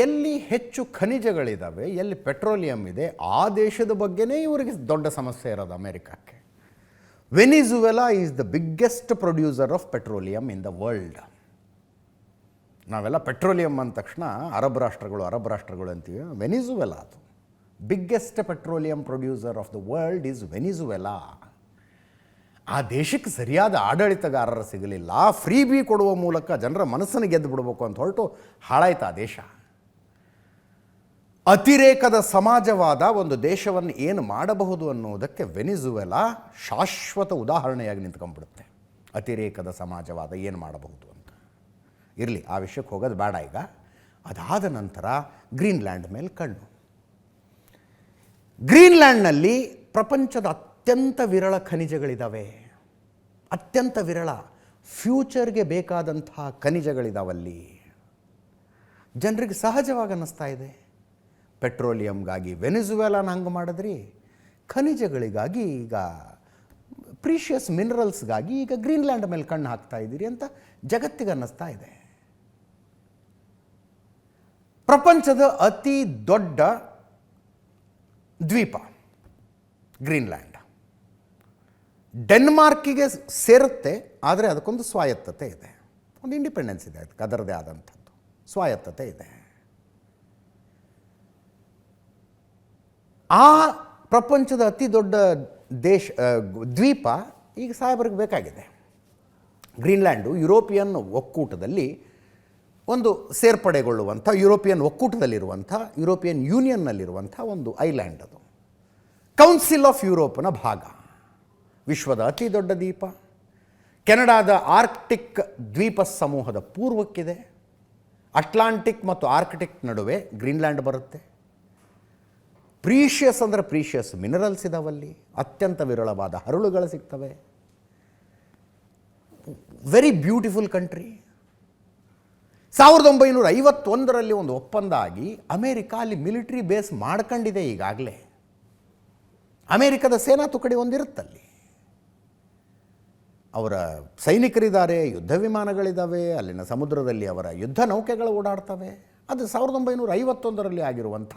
ಎಲ್ಲಿ ಹೆಚ್ಚು ಖನಿಜಗಳಿದ್ದಾವೆ, ಎಲ್ಲಿ ಪೆಟ್ರೋಲಿಯಂ ಇದೆ, ಆ ದೇಶದ ಬಗ್ಗೆನೇ ಇವರಿಗೆ ದೊಡ್ಡ ಸಮಸ್ಯೆ ಇರೋದು ಅಮೇರಿಕಕ್ಕೆ. Venezuela is the biggest producer of petroleum in the world. ನಾವೆಲ್ಲ ಪೆಟ್ರೋಲಿಯಂ ಅಂದ ತಕ್ಷಣ ಅರಬ್ ರಾಷ್ಟ್ರಗಳು ಅಂತೀವಿ. ವೆನಿಜುವೆಲಾ ಅದು biggest petroleum producer of the world is Venezuela. ಆ ದೇಶಕ್ಕೆ ಸರಿಯಾದ ಆಡಳಿತಗಾರರು ಸಿಗಲಿಲ್ಲ. ಫ್ರೀ ಬಿ ಕೊಡುವ ಮೂಲಕ ಜನರ ಮನಸ್ಸನ್ನು ಗೆದ್ದು ಬಿಡಬೇಕು ಅಂತ ಹೊರಟು ಹಾಳಾಯ್ತು ಆ ದೇಶ. ಅತಿರೇಕದ ಸಮಾಜವಾದ ಒಂದು ದೇಶವನ್ನು ಏನು ಮಾಡಬಹುದು ಅನ್ನೋದಕ್ಕೆ ವೆನಿಜುವೆಲಾ ಶಾಶ್ವತ ಉದಾಹರಣೆಯಾಗಿ ನಿಂತ್ಕೊಂಡ್ಬಿಡುತ್ತೆ. ಅತಿರೇಕದ ಸಮಾಜವಾದ ಏನು ಮಾಡಬಹುದು ಅಂತ. ಇರಲಿ, ಆ ವಿಷಯಕ್ಕೆ ಹೋಗೋದು ಬೇಡ ಈಗ. ಅದಾದ ನಂತರ ಗ್ರೀನ್ಲ್ಯಾಂಡ್ ಮೇಲೆ ಕಣ್ಣು. ಗ್ರೀನ್ಲ್ಯಾಂಡ್ನಲ್ಲಿ ಪ್ರಪಂಚದ ಅತ್ಯಂತ ವಿರಳ ಖನಿಜಗಳಿದ್ದಾವೆ. ಅತ್ಯಂತ ವಿರಳ. ಫ್ಯೂಚರ್ಗೆ ಬೇಕಾದಂತಹ ಖನಿಜಗಳಿದಾವಲ್ಲಿ. ಜನರಿಗೆ ಸಹಜವಾಗಿ ಅನ್ನಿಸ್ತಾ ಇದೆ. ಪೆಟ್ರೋಲಿಯಂಗಾಗಿ ವೆನಿಜುವೆಲಾನ ಹಂಗೆ ಮಾಡಿದ್ರಿ, ಖನಿಜಗಳಿಗಾಗಿ ಈಗ ಪ್ರೀಷಿಯಸ್ ಮಿನರಲ್ಸ್ಗಾಗಿ ಈಗ ಗ್ರೀನ್ಲ್ಯಾಂಡ್ ಮೇಲೆ ಕಣ್ಣು ಹಾಕ್ತಾ ಇದ್ದೀರಿ ಅಂತ ಜಗತ್ತಿಗೆ ಅನ್ನಿಸ್ತಾ ಇದೆ. ಪ್ರಪಂಚದ ಅತಿ ದೊಡ್ಡ ದ್ವೀಪ ಗ್ರೀನ್ಲ್ಯಾಂಡ್. ಡೆನ್ಮಾರ್ಕಿಗೆ ಸೇರುತ್ತೆ, ಆದರೆ ಅದಕ್ಕೊಂದು ಸ್ವಾಯತ್ತತೆ ಇದೆ, ಒಂದು ಇಂಡಿಪೆಂಡೆನ್ಸ್ ಇದೆ, ಅದಕ್ಕೆ ಅದರದೇ ಆದಂಥದ್ದು ಸ್ವಾಯತ್ತತೆ ಇದೆ. ಆ ಪ್ರಪಂಚದ ಅತಿ ದೊಡ್ಡ ದ್ವೀಪ ಈಗ ಸಾಹೇಬರಿಗೆ ಬೇಕಾಗಿದೆ. ಗ್ರೀನ್ಲ್ಯಾಂಡು ಯುರೋಪಿಯನ್ ಒಕ್ಕೂಟದಲ್ಲಿ ಒಂದು ಸೇರ್ಪಡೆಗೊಳ್ಳುವಂಥ, ಯುರೋಪಿಯನ್ ಒಕ್ಕೂಟದಲ್ಲಿರುವಂಥ, ಯುರೋಪಿಯನ್ ಯೂನಿಯನ್ನಲ್ಲಿರುವಂಥ ಒಂದು ಐಲ್ಯಾಂಡ್. ಅದು ಕೌನ್ಸಿಲ್ ಆಫ್ ಯುರೋಪ್ನ ಭಾಗ. ವಿಶ್ವದ ಅತಿ ದೊಡ್ಡ ದ್ವೀಪ. ಕೆನಡಾದ ಆರ್ಕ್ಟಿಕ್ ದ್ವೀಪ ಸಮೂಹದ ಪೂರ್ವಕ್ಕಿದೆ. ಅಟ್ಲಾಂಟಿಕ್ ಮತ್ತು ಆರ್ಕ್ಟಿಕ್ ನಡುವೆ ಗ್ರೀನ್ಲ್ಯಾಂಡ್ ಬರುತ್ತೆ. ಪ್ರೀಷಿಯಸ್ ಅಂದರೆ ಪ್ರೀಷಿಯಸ್ ಮಿನರಲ್ಸ್ ಇದಾವಲ್ಲಿ. ಅತ್ಯಂತ ವಿರಳವಾದ ಹರಳುಗಳು ಸಿಗ್ತವೆ. Very beautiful country. 1951ರಲ್ಲಿ ಒಂದು ಒಪ್ಪಂದ ಆಗಿ ಅಮೇರಿಕಾ ಅಲ್ಲಿ ಮಿಲಿಟರಿ ಬೇಸ್ ಮಾಡ್ಕೊಂಡಿದೆ ಈಗಾಗಲೇ. ಅಮೇರಿಕದ ಸೇನಾ ತುಕಡಿ ಒಂದಿರುತ್ತಲ್ಲಿ, ಅವರ ಸೈನಿಕರಿದ್ದಾರೆ, ಯುದ್ಧ ವಿಮಾನಗಳಿದ್ದಾವೆ, ಅಲ್ಲಿನ ಸಮುದ್ರದಲ್ಲಿ ಅವರ ಯುದ್ಧ ನೌಕೆಗಳು ಓಡಾಡ್ತವೆ. ಅದು 1951ರಲ್ಲಿ ಆಗಿರುವಂಥ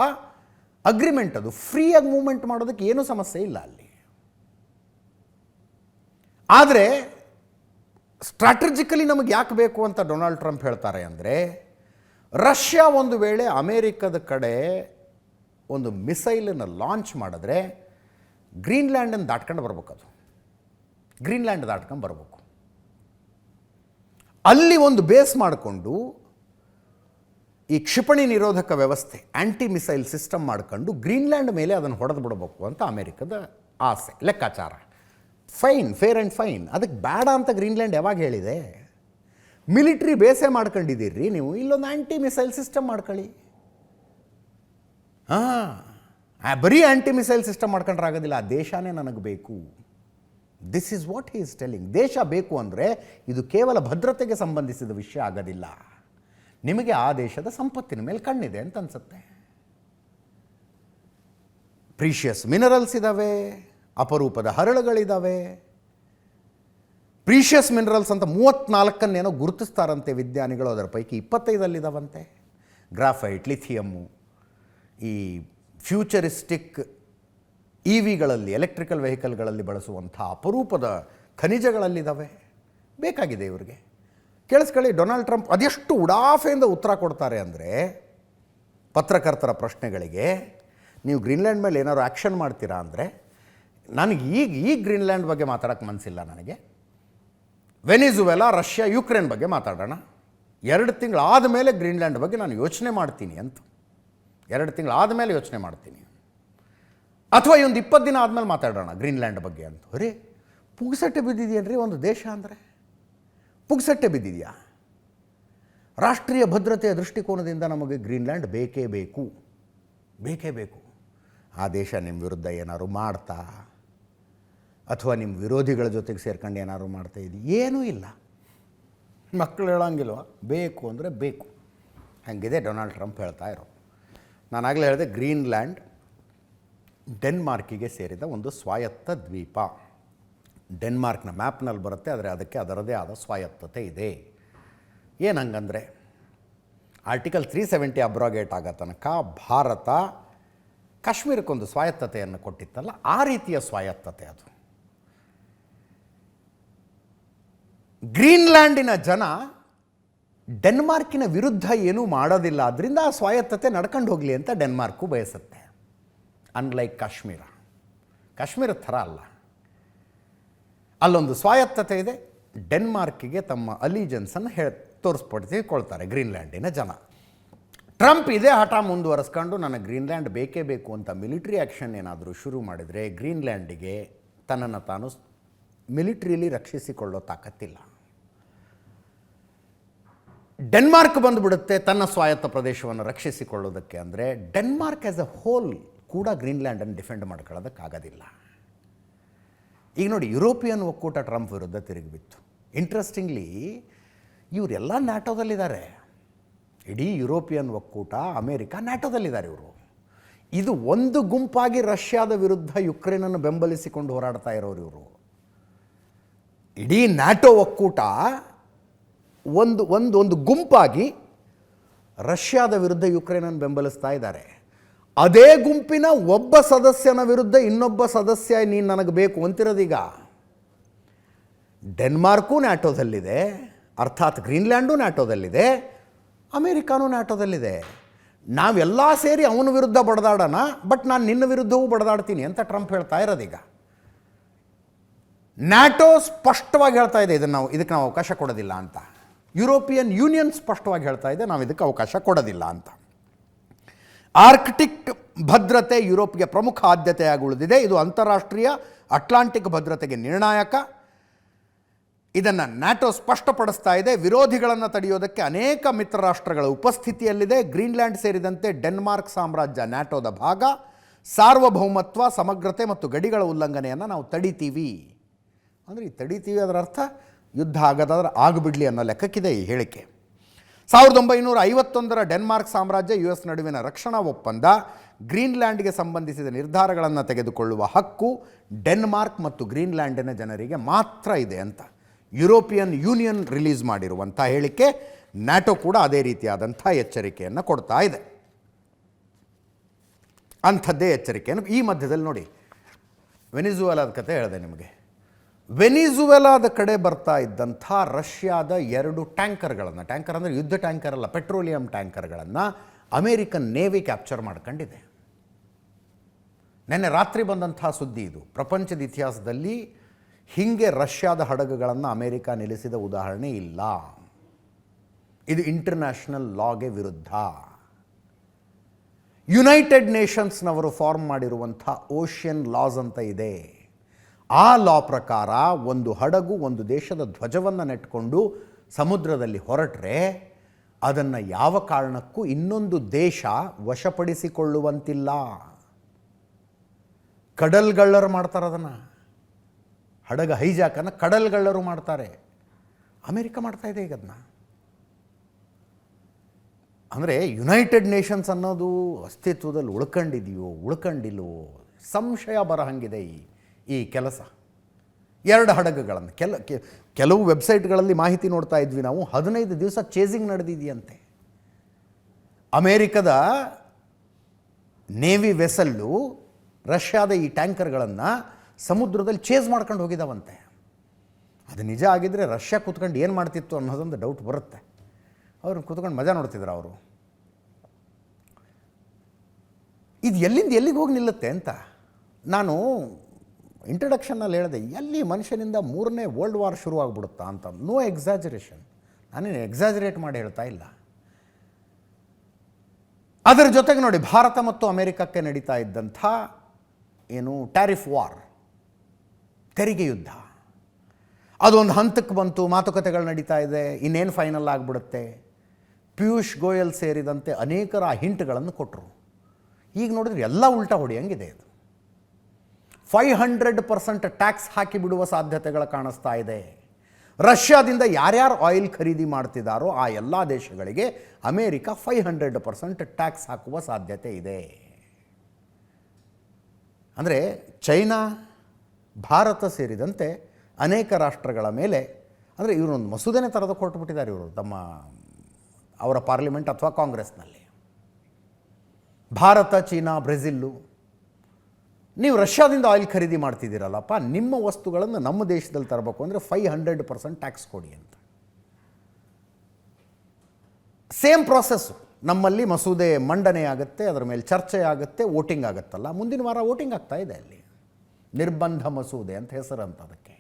ಅಗ್ರಿಮೆಂಟ್. ಅದು ಫ್ರೀಯಾಗಿ ಮೂವ್ಮೆಂಟ್ ಮಾಡೋದಕ್ಕೆ ಏನೂ ಸಮಸ್ಯೆ ಇಲ್ಲ ಅಲ್ಲಿ. ಆದರೆ ಸ್ಟ್ರಾಟಜಿಕಲಿ ನಮಗೆ ಯಾಕೆ ಬೇಕು ಅಂತ ಡೊನಾಲ್ಡ್ ಟ್ರಂಪ್ ಹೇಳ್ತಾರೆ ಅಂದರೆ, ರಷ್ಯಾ ಒಂದು ವೇಳೆ ಅಮೇರಿಕದ ಕಡೆ ಒಂದು ಮಿಸೈಲನ್ನು ಲಾಂಚ್ ಮಾಡಿದ್ರೆ ಗ್ರೀನ್ಲ್ಯಾಂಡನ್ನು ದಾಟ್ಕೊಂಡು ಬರ್ಬೇಕು. ಅದು ಗ್ರೀನ್ಲ್ಯಾಂಡ್ ದಾಟ್ಕೊಂಡು ಬರಬೇಕು. ಅಲ್ಲಿ ಒಂದು ಬೇಸ್ ಮಾಡಿಕೊಂಡು ಈ ಕ್ಷಿಪಣಿ ನಿರೋಧಕ ವ್ಯವಸ್ಥೆ, ಆ್ಯಂಟಿ ಮಿಸೈಲ್ ಸಿಸ್ಟಮ್ ಮಾಡ್ಕೊಂಡು ಗ್ರೀನ್ಲ್ಯಾಂಡ್ ಮೇಲೆ ಅದನ್ನು ಹೊಡೆದು ಬಿಡಬೇಕು ಅಂತ ಅಮೇರಿಕದ ಆಸೆ, ಲೆಕ್ಕಾಚಾರ. Fine, fair and fine. ಅದಕ್ಕೆ ಬೇಡ ಅಂತ ಗ್ರೀನ್ಲ್ಯಾಂಡ್ ಯಾವಾಗ ಹೇಳಿದೆ? ಮಿಲಿಟ್ರಿ ಬೇಸೇ ಮಾಡ್ಕೊಂಡಿದ್ದೀರಿ ನೀವು, ಇಲ್ಲೊಂದು ಆ್ಯಂಟಿ ಮಿಸೈಲ್ ಸಿಸ್ಟಮ್ ಮಾಡ್ಕೊಳ್ಳಿ. ಬರೀ ಆ್ಯಂಟಿ ಮಿಸೈಲ್ ಸಿಸ್ಟಮ್ ಮಾಡ್ಕೊಂಡ್ರೆ ಆಗೋದಿಲ್ಲ, ಆ ದೇಶನೇ ನನಗೆ ಬೇಕು. This is what he is telling. ದೇಶ ಬೇಕು ಅಂದರೆ ಇದು ಕೇವಲ ಭದ್ರತೆಗೆ ಸಂಬಂಧಿಸಿದ ವಿಷಯ ಆಗೋದಿಲ್ಲ. ನಿಮಗೆ ಆ ದೇಶದ ಸಂಪತ್ತಿನ ಮೇಲೆ ಕಣ್ಣಿದೆ ಅಂತ ಅನಿಸುತ್ತೆ. ಪ್ರೀಷಿಯಸ್ ಮಿನರಲ್ಸ್ ಇದ್ದಾವೆ, ಅಪರೂಪದ ಹರಳುಗಳಿದ್ದಾವೆ. ಪ್ರೀಷಿಯಸ್ ಮಿನರಲ್ಸ್ ಅಂತ 34 ಗುರುತಿಸ್ತಾರಂತೆ ವಿಜ್ಞಾನಿಗಳು. ಅದರ ಪೈಕಿ 25 ಗ್ರಾಫೈಟ್, ಲಿಥಿಯಮ್ಮು, ಈ ಫ್ಯೂಚರಿಸ್ಟಿಕ್ ಇವಿಗಳಲ್ಲಿ, ಎಲೆಕ್ಟ್ರಿಕಲ್ ವೆಹಿಕಲ್ಗಳಲ್ಲಿ ಬಳಸುವಂಥ ಅಪರೂಪದ ಖನಿಜಗಳಲ್ಲಿದ್ದಾವೆ. ಬೇಕಾಗಿದೆ ಇವರಿಗೆ. ಕೇಳಿಸ್ಕೊಳ್ಳಿ, ಡೊನಾಲ್ಡ್ ಟ್ರಂಪ್ ಅದೆಷ್ಟು ಉಡಾಫೆಯಿಂದ ಉತ್ತರ ಕೊಡ್ತಾರೆ ಅಂದರೆ, ಪತ್ರಕರ್ತರ ಪ್ರಶ್ನೆಗಳಿಗೆ ನೀವು ಗ್ರೀನ್ಲ್ಯಾಂಡ್ ಮೇಲೆ ಏನಾದ್ರು ಆ್ಯಕ್ಷನ್ ಮಾಡ್ತೀರಾ ಅಂದರೆ, ನನಗೆ ಈಗ ಗ್ರೀನ್ಲ್ಯಾಂಡ್ ಬಗ್ಗೆ ಮಾತಾಡೋಕ್ಕೆ ಮನಸ್ಸಿಲ್ಲ. ನನಗೆ ವೆನಿಜುವೆಲಾ, ರಷ್ಯಾ, ಯುಕ್ರೇನ್ ಬಗ್ಗೆ ಮಾತಾಡೋಣ. 2 ತಿಂಗಳಾದ ಮೇಲೆ ಗ್ರೀನ್ಲ್ಯಾಂಡ್ ಬಗ್ಗೆ ನಾನು ಯೋಚನೆ ಮಾಡ್ತೀನಿ ಅಂತ. 2 ತಿಂಗಳಾದ ಮೇಲೆ ಯೋಚನೆ ಮಾಡ್ತೀನಿ, ಅಥವಾ ಒಂದು 20 ದಿನ ಆದಮೇಲೆ ಮಾತಾಡೋಣ ಗ್ರೀನ್ಲ್ಯಾಂಡ್ ಬಗ್ಗೆ ಅಂತ. ಅರೇ, ಪುಗ್ಸಟ್ಟೆ ಬಿದ್ದಿದೆಯೇನ್ರಿ ಒಂದು ದೇಶ ಅಂದರೆ? ಪುಗ್ಸಟ್ಟೆ ಬಿದ್ದಿದೆಯಾ? ರಾಷ್ಟ್ರೀಯ ಭದ್ರತೆಯ ದೃಷ್ಟಿಕೋನದಿಂದ ನಮಗೆ ಗ್ರೀನ್ಲ್ಯಾಂಡ್ ಬೇಕೇ ಬೇಕು, ಬೇಕೇ ಬೇಕು. ಆ ದೇಶ ನಿಮ್ಮ ವಿರುದ್ಧ ಏನಾದ್ರು ಮಾಡ್ತಾ, ಅಥವಾ ನಿಮ್ಮ ವಿರೋಧಿಗಳ ಜೊತೆಗೆ ಸೇರ್ಕೊಂಡು ಏನಾದ್ರು ಮಾಡ್ತಾ ಇದೆಯಾ? ಏನೂ ಇಲ್ಲ. ಮಕ್ಕಳು ಹೇಳೋಂಗಿಲ್ವ, ಬೇಕು ಅಂದರೆ ಬೇಕು. ಹಾಗಿದೆ ಡೊನಾಲ್ಡ್ ಟ್ರಂಪ್ ಹೇಳ್ತಾ ಇರೋ. ನಾನಾಗಲೇ ಹೇಳಿದೆ, ಗ್ರೀನ್ಲ್ಯಾಂಡ್ ಡೆನ್ಮಾರ್ಕಿಗೆ ಸೇರಿದ ಒಂದು ಸ್ವಾಯತ್ತ ದ್ವೀಪ. ಡೆನ್ಮಾರ್ಕ್ನ ಮ್ಯಾಪ್ನಲ್ಲಿ ಬರುತ್ತೆ, ಆದರೆ ಅದಕ್ಕೆ ಅದರದೇ ಆದ ಸ್ವಾಯತ್ತತೆ ಇದೆ. ಏನಂಗಂದರೆ, ಆರ್ಟಿಕಲ್ 370 ಅಬ್ರೋಗೇಟ್ ಆಗೋ ತನಕ ಭಾರತ ಕಾಶ್ಮೀರಕ್ಕೊಂದು ಸ್ವಾಯತ್ತತೆಯನ್ನು ಕೊಟ್ಟಿತ್ತಲ್ಲ, ಆ ರೀತಿಯ ಸ್ವಾಯತ್ತತೆ ಅದು. ಗ್ರೀನ್ಲ್ಯಾಂಡಿನ ಜನ ಡೆನ್ಮಾರ್ಕಿನ ವಿರುದ್ಧ ಏನೂ ಮಾಡೋದಿಲ್ಲ, ಅದರಿಂದ ಆ ಸ್ವಾಯತ್ತತೆ ನಡ್ಕೊಂಡು ಹೋಗಲಿ ಅಂತ ಡೆನ್ಮಾರ್ಕು ಬಯಸುತ್ತೆ. ಅನ್ಲೈಕ್ ಕಾಶ್ಮೀರದ ಥರ ಅಲ್ಲ, ಅಲ್ಲೊಂದು ಸ್ವಾಯತ್ತತೆ ಇದೆ. ಡೆನ್ಮಾರ್ಕಿಗೆ ತಮ್ಮ ಅಲಿಜೆನ್ಸನ್ನು ತೋರಿಸ್ಕೊಳ್ತಾರೆ ಗ್ರೀನ್ಲ್ಯಾಂಡಿನ ಜನ. ಟ್ರಂಪ್ ಇದೇ ಹಠ ಮುಂದುವರೆಸ್ಕೊಂಡು ನನಗೆ ಗ್ರೀನ್ಲ್ಯಾಂಡ್ ಬೇಕೇ ಬೇಕು ಅಂತ ಮಿಲಿಟ್ರಿ ಆ್ಯಕ್ಷನ್ ಏನಾದರೂ ಶುರು ಮಾಡಿದರೆ, ಗ್ರೀನ್ಲ್ಯಾಂಡಿಗೆ ತನ್ನನ್ನು ತಾನು ಮಿಲಿಟ್ರಿಲಿ ರಕ್ಷಿಸಿಕೊಳ್ಳೋ ತಾಕತ್ತಿಲ್ಲ. ಡೆನ್ಮಾರ್ಕ್ ಬಂದುಬಿಡುತ್ತೆ ತನ್ನ ಸ್ವಾಯತ್ತ ಪ್ರದೇಶವನ್ನು ರಕ್ಷಿಸಿಕೊಳ್ಳೋದಕ್ಕೆ. ಅಂದರೆ ಡೆನ್ಮಾರ್ಕ್ ಆ್ಯಸ್ ಅ ಹೋಲ್ ಕೂಡ ಗ್ರೀನ್ಲ್ಯಾಂಡನ್ನು ಡಿಫೆಂಡ್ ಮಾಡ್ಕೊಳ್ಳೋದಕ್ಕಾಗೋದಿಲ್ಲ. ಈಗ ನೋಡಿ, ಯುರೋಪಿಯನ್ ಒಕ್ಕೂಟ ಟ್ರಂಪ್ ವಿರುದ್ಧ ತಿರುಗಿಬಿತ್ತು. ಇಂಟ್ರೆಸ್ಟಿಂಗ್ಲಿ ಇವರೆಲ್ಲ ನ್ಯಾಟೋದಲ್ಲಿದ್ದಾರೆ. ಇಡೀ ಯುರೋಪಿಯನ್ ಒಕ್ಕೂಟ, ಅಮೇರಿಕ ನ್ಯಾಟೋದಲ್ಲಿದ್ದಾರೆ ಇವರು. ಇದು ಒಂದು ಗುಂಪಾಗಿ ರಷ್ಯಾದ ವಿರುದ್ಧ ಯುಕ್ರೇನನ್ನು ಬೆಂಬಲಿಸಿಕೊಂಡು ಹೋರಾಡ್ತಾ ಇರೋರು ಇವರು. ಇಡೀ ನ್ಯಾಟೋ ಒಕ್ಕೂಟ ಒಂದು ಗುಂಪಾಗಿ ರಷ್ಯಾದ ವಿರುದ್ಧ ಯುಕ್ರೇನನ್ನು ಬೆಂಬಲಿಸ್ತಾ ಇದ್ದಾರೆ. ಅದೇ ಗುಂಪಿನ ಒಬ್ಬ ಸದಸ್ಯನ ವಿರುದ್ಧ ಇನ್ನೊಬ್ಬ ಸದಸ್ಯ ನೀನು ನನಗೆ ಬೇಕು ಅಂತಿರೋದೀಗ. ಡೆನ್ಮಾರ್ಕು ನ್ಯಾಟೋದಲ್ಲಿದೆ, ಅರ್ಥಾತ್ ಗ್ರೀನ್ಲ್ಯಾಂಡು ನ್ಯಾಟೋದಲ್ಲಿದೆ, ಅಮೇರಿಕಾನೂ ನ್ಯಾಟೋದಲ್ಲಿದೆ. ನಾವೆಲ್ಲ ಸೇರಿ ಅವನ ವಿರುದ್ಧ ಬಡದಾಡೋಣ, ಬಟ್ ನಾನು ನಿನ್ನ ವಿರುದ್ಧವೂ ಬಡದಾಡ್ತೀನಿ ಅಂತ ಟ್ರಂಪ್ ಹೇಳ್ತಾ ಇರೋದೀಗ. ನ್ಯಾಟೋ ಸ್ಪಷ್ಟವಾಗಿ ಹೇಳ್ತಾ ಇದೆ ಇದಕ್ಕೆ ನಾವು ಅವಕಾಶ ಕೊಡೋದಿಲ್ಲ ಅಂತ. ಯುರೋಪಿಯನ್ ಯೂನಿಯನ್ ಸ್ಪಷ್ಟವಾಗಿ ಹೇಳ್ತಾ ಇದೆ ನಾವು ಇದಕ್ಕೆ ಅವಕಾಶ ಕೊಡೋದಿಲ್ಲ ಅಂತ. ಆರ್ಕ್ಟಿಕ್ ಭದ್ರತೆ ಯುರೋಪ್ಗೆ ಪ್ರಮುಖ ಆದ್ಯತೆಯಾಗಿ ಉಳಿದಿದೆ. ಇದು ಅಂತಾರಾಷ್ಟ್ರೀಯ ಅಟ್ಲಾಂಟಿಕ್ ಭದ್ರತೆಗೆ ನಿರ್ಣಾಯಕ. ಇದನ್ನು ನ್ಯಾಟೋ ಸ್ಪಷ್ಟಪಡಿಸ್ತಾ ಇದೆ. ವಿರೋಧಿಗಳನ್ನು ತಡೆಯೋದಕ್ಕೆ ಅನೇಕ ಮಿತ್ರ ರಾಷ್ಟ್ರಗಳ ಉಪಸ್ಥಿತಿಯಲ್ಲಿದೆ. ಗ್ರೀನ್ಲ್ಯಾಂಡ್ ಸೇರಿದಂತೆ ಡೆನ್ಮಾರ್ಕ್ ಸಾಮ್ರಾಜ್ಯ ನ್ಯಾಟೋದ ಭಾಗ. ಸಾರ್ವಭೌಮತ್ವ, ಸಮಗ್ರತೆ ಮತ್ತು ಗಡಿಗಳ ಉಲ್ಲಂಘನೆಯನ್ನು ನಾವು ತಡಿತೀವಿ. ಅಂದರೆ ಈ ತಡಿತೀವಿ ಅದರ ಅರ್ಥ ಯುದ್ಧ ಆಗದಾದ್ರೆ ಆಗಿಬಿಡಲಿ ಅನ್ನೋ ಲೆಕ್ಕಕ್ಕಿದೆ ಈ ಹೇಳಿಕೆ. 1951ರ ಡೆನ್ಮಾರ್ಕ್ ಸಾಮ್ರಾಜ್ಯ US ನಡುವಿನ ರಕ್ಷಣಾ ಒಪ್ಪಂದ ಗ್ರೀನ್ಲ್ಯಾಂಡ್ಗೆ ಸಂಬಂಧಿಸಿದ ನಿರ್ಧಾರಗಳನ್ನು ತೆಗೆದುಕೊಳ್ಳುವ ಹಕ್ಕು ಡೆನ್ಮಾರ್ಕ್ ಮತ್ತು ಗ್ರೀನ್ಲ್ಯಾಂಡಿನ ಜನರಿಗೆ ಮಾತ್ರ ಇದೆ ಅಂತ ಯುರೋಪಿಯನ್ ಯೂನಿಯನ್ ರಿಲೀಸ್ ಮಾಡಿರುವಂಥ ಹೇಳಿಕೆ. ನ್ಯಾಟೋ ಕೂಡ ಅದೇ ರೀತಿಯಾದಂಥ ಎಚ್ಚರಿಕೆಯನ್ನು ಕೊಡ್ತಾ ಇದೆ. ಅಂಥದ್ದೇ ಎಚ್ಚರಿಕೆಯನ್ನು ಈ ಮಧ್ಯದಲ್ಲಿ ನೋಡಿ, ವೆನಿಜುವೆಲಾದ ಕತೆ ಹೇಳಿದೆ ನಿಮಗೆ. ವೆನಿಜುವೆಲಾದ ಕಡೆ ಬರ್ತಾ ಇದ್ದಂಥ ರಷ್ಯಾದ 2 ಟ್ಯಾಂಕರ್ಗಳನ್ನು, ಟ್ಯಾಂಕರ್ ಅಂದರೆ ಯುದ್ಧ ಟ್ಯಾಂಕರ್ ಅಲ್ಲ, ಪೆಟ್ರೋಲಿಯಂ ಟ್ಯಾಂಕರ್ಗಳನ್ನು ಅಮೇರಿಕನ್ ನೇವಿ ಕ್ಯಾಪ್ಚರ್ ಮಾಡ್ಕೊಂಡಿದೆ. ನೆನ್ನೆ ರಾತ್ರಿ ಬಂದಂಥ ಸುದ್ದಿ ಇದು. ಪ್ರಪಂಚದ ಇತಿಹಾಸದಲ್ಲಿ ಹೀಗೆ ರಷ್ಯಾದ ಹಡಗುಗಳನ್ನು ಅಮೇರಿಕ ನಿಲ್ಲಿಸಿದ ಉದಾಹರಣೆ ಇಲ್ಲ. ಇದು ಇಂಟರ್ನ್ಯಾಷನಲ್ ಲಾಗೆ ವಿರುದ್ಧ. ಯುನೈಟೆಡ್ ನೇಷನ್ಸ್ನವರು ಫಾರ್ಮ್ ಮಾಡಿರುವಂಥ ಓಷಿಯನ್ ಲಾಸ್ ಅಂತ ಇದೆ. ಆ ಲಾ ಪ್ರಕಾರ ಒಂದು ಹಡಗು ಒಂದು ದೇಶದ ಧ್ವಜವನ್ನು ನೆಟ್ಕೊಂಡು ಸಮುದ್ರದಲ್ಲಿ ಹೊರಟ್ರೆ ಅದನ್ನು ಯಾವ ಕಾರಣಕ್ಕೂ ಇನ್ನೊಂದು ದೇಶ ವಶಪಡಿಸಿಕೊಳ್ಳುವಂತಿಲ್ಲ. ಕಡಲ್ಗಳ್ಳರು ಮಾಡ್ತಾರೆ ಅದನ್ನು. ಹಡಗ ಹೈಜಾಕನ್ನು ಕಡಲ್ಗಳ್ಳರು ಮಾಡ್ತಾರೆ. ಅಮೇರಿಕ ಮಾಡ್ತಾ ಇದೆ ಈಗ ಅದನ್ನ. ಅಂದರೆ ಯುನೈಟೆಡ್ ನೇಷನ್ಸ್ ಅನ್ನೋದು ಅಸ್ತಿತ್ವದಲ್ಲಿ ಉಳ್ಕೊಂಡಿಲ್ವೋ ಸಂಶಯ ಬರಹಂಗಿದೆ ಈ ಕೆಲಸ. 2 ಹಡಗುಗಳನ್ನು ಕೆಲವು ವೆಬ್ಸೈಟ್ಗಳಲ್ಲಿ ಮಾಹಿತಿ ನೋಡ್ತಾ ಇದ್ವಿ ನಾವು. 15 ದಿವಸ ಚೇಸಿಂಗ್ ನಡೆದಿದೆಯಂತೆ. ಅಮೇರಿಕದ ನೇವಿ ವೆಸಲ್ಲು ರಷ್ಯಾದ ಈ ಟ್ಯಾಂಕರ್ಗಳನ್ನು ಸಮುದ್ರದಲ್ಲಿ ಚೇಸ್ ಮಾಡ್ಕೊಂಡು ಹೋಗಿದ್ದಾವಂತೆ. ಅದು ನಿಜ ಆಗಿದ್ದರೆ ರಷ್ಯಾ ಕೂತ್ಕೊಂಡು ಏನು ಮಾಡ್ತಿತ್ತು ಅನ್ನೋದೊಂದು ಡೌಟ್ ಬರುತ್ತೆ. ಅವರು ಕೂತ್ಕೊಂಡು ಮಜಾ ನೋಡ್ತಿದ್ರು ಅವರು. ಇದು ಎಲ್ಲಿಗೆ ಹೋಗಿ ನಿಲ್ಲುತ್ತೆ ಅಂತ ನಾನು ಇಂಟ್ರಡಕ್ಷನ್ನಲ್ಲಿ ಹೇಳಿದೆ. ಎಲ್ಲಿ ಮನುಷ್ಯನಿಂದ 3ನೇ ವರ್ಲ್ಡ್ ವಾರ್ ಶುರುವಾಗ್ಬಿಡುತ್ತಾ ಅಂತ. ನೋ ಎಕ್ಸಾಜರೇಷನ್, ನಾನೇನು ಎಕ್ಸಾಜರೇಟ್ ಮಾಡಿ ಹೇಳ್ತಾ ಇಲ್ಲ. ಅದರ ಜೊತೆಗೆ ನೋಡಿ, ಭಾರತ ಮತ್ತು ಅಮೇರಿಕಕ್ಕೆ ನಡೀತಾ ಇದ್ದಂಥ ಟ್ಯಾರಿಫ್ ವಾರ್, ತೆರಿಗೆ ಯುದ್ಧ, ಅದೊಂದು ಹಂತಕ್ಕೆ ಬಂತು. ಮಾತುಕತೆಗಳು ನಡೀತಾ ಇದೆ. ಇನ್ನೇನು ಫೈನಲ್ ಆಗಿಬಿಡುತ್ತೆ. ಪಿಯೂಷ್ ಗೋಯಲ್ ಸೇರಿದಂತೆ ಅನೇಕರ ಆ ಹಿಂಟ್ಗಳನ್ನು ಕೊಟ್ಟರು. ಈಗ ನೋಡಿದ್ರೆ ಎಲ್ಲ ಉಲ್ಟಾ ಹೊಡೆಯಂಗಿದೆ. ಇದು 500% ಟ್ಯಾಕ್ಸ್ ಹಾಕಿಬಿಡುವ ಸಾಧ್ಯತೆಗಳು ಕಾಣಿಸ್ತಾ ಇದೆ. ರಷ್ಯಾದಿಂದ ಯಾರ್ಯಾರು ಆಯಿಲ್ ಖರೀದಿ ಮಾಡ್ತಿದ್ದಾರೋ ಆ ಎಲ್ಲ ದೇಶಗಳಿಗೆ ಅಮೇರಿಕ 500% ಟ್ಯಾಕ್ಸ್ ಹಾಕುವ ಸಾಧ್ಯತೆ ಇದೆ. ಅಂದರೆ ಚೈನಾ, ಭಾರತ ಸೇರಿದಂತೆ ಅನೇಕ ರಾಷ್ಟ್ರಗಳ ಮೇಲೆ, ಅಂದರೆ ಇವರೊಂದು ಮಸೂದೆನೇ ತರದು ಕೊಟ್ಟುಬಿಟ್ಟಿದ್ದಾರೆ ಇವರು ಅವರ ಪಾರ್ಲಿಮೆಂಟ್ ಅಥವಾ ಕಾಂಗ್ರೆಸ್ನಲ್ಲಿ. ಭಾರತ, ಚೀನಾ, ಬ್ರೆಜಿಲ್ಲು, ನೀವು ರಷ್ಯಾದಿಂದ ಆಯಿಲ್ ಖರೀದಿ ಮಾಡ್ತಿದ್ದೀರಲ್ಲಪ್ಪ, ನಿಮ್ಮ ವಸ್ತುಗಳನ್ನು ನಮ್ಮ ದೇಶದಲ್ಲಿ ತರಬೇಕು ಅಂದರೆ 500% ಟ್ಯಾಕ್ಸ್ ಕೊಡಿ ಅಂತ. Same process. ನಮ್ಮಲ್ಲಿ ಮಸೂದೆ ಮಂಡನೆ ಆಗುತ್ತೆ, ಅದರ ಮೇಲೆ ಚರ್ಚೆ ಆಗುತ್ತೆ, ವೋಟಿಂಗ್ ಆಗುತ್ತಲ್ಲ. ಮುಂದಿನ ವಾರ ವೋಟಿಂಗ್ ಆಗ್ತಾ ಇದೆ ಅಲ್ಲಿ. ನಿರ್ಬಂಧ ಮಸೂದೆ ಅಂತ ಹೆಸರಂತ ಅದಕ್ಕೆ.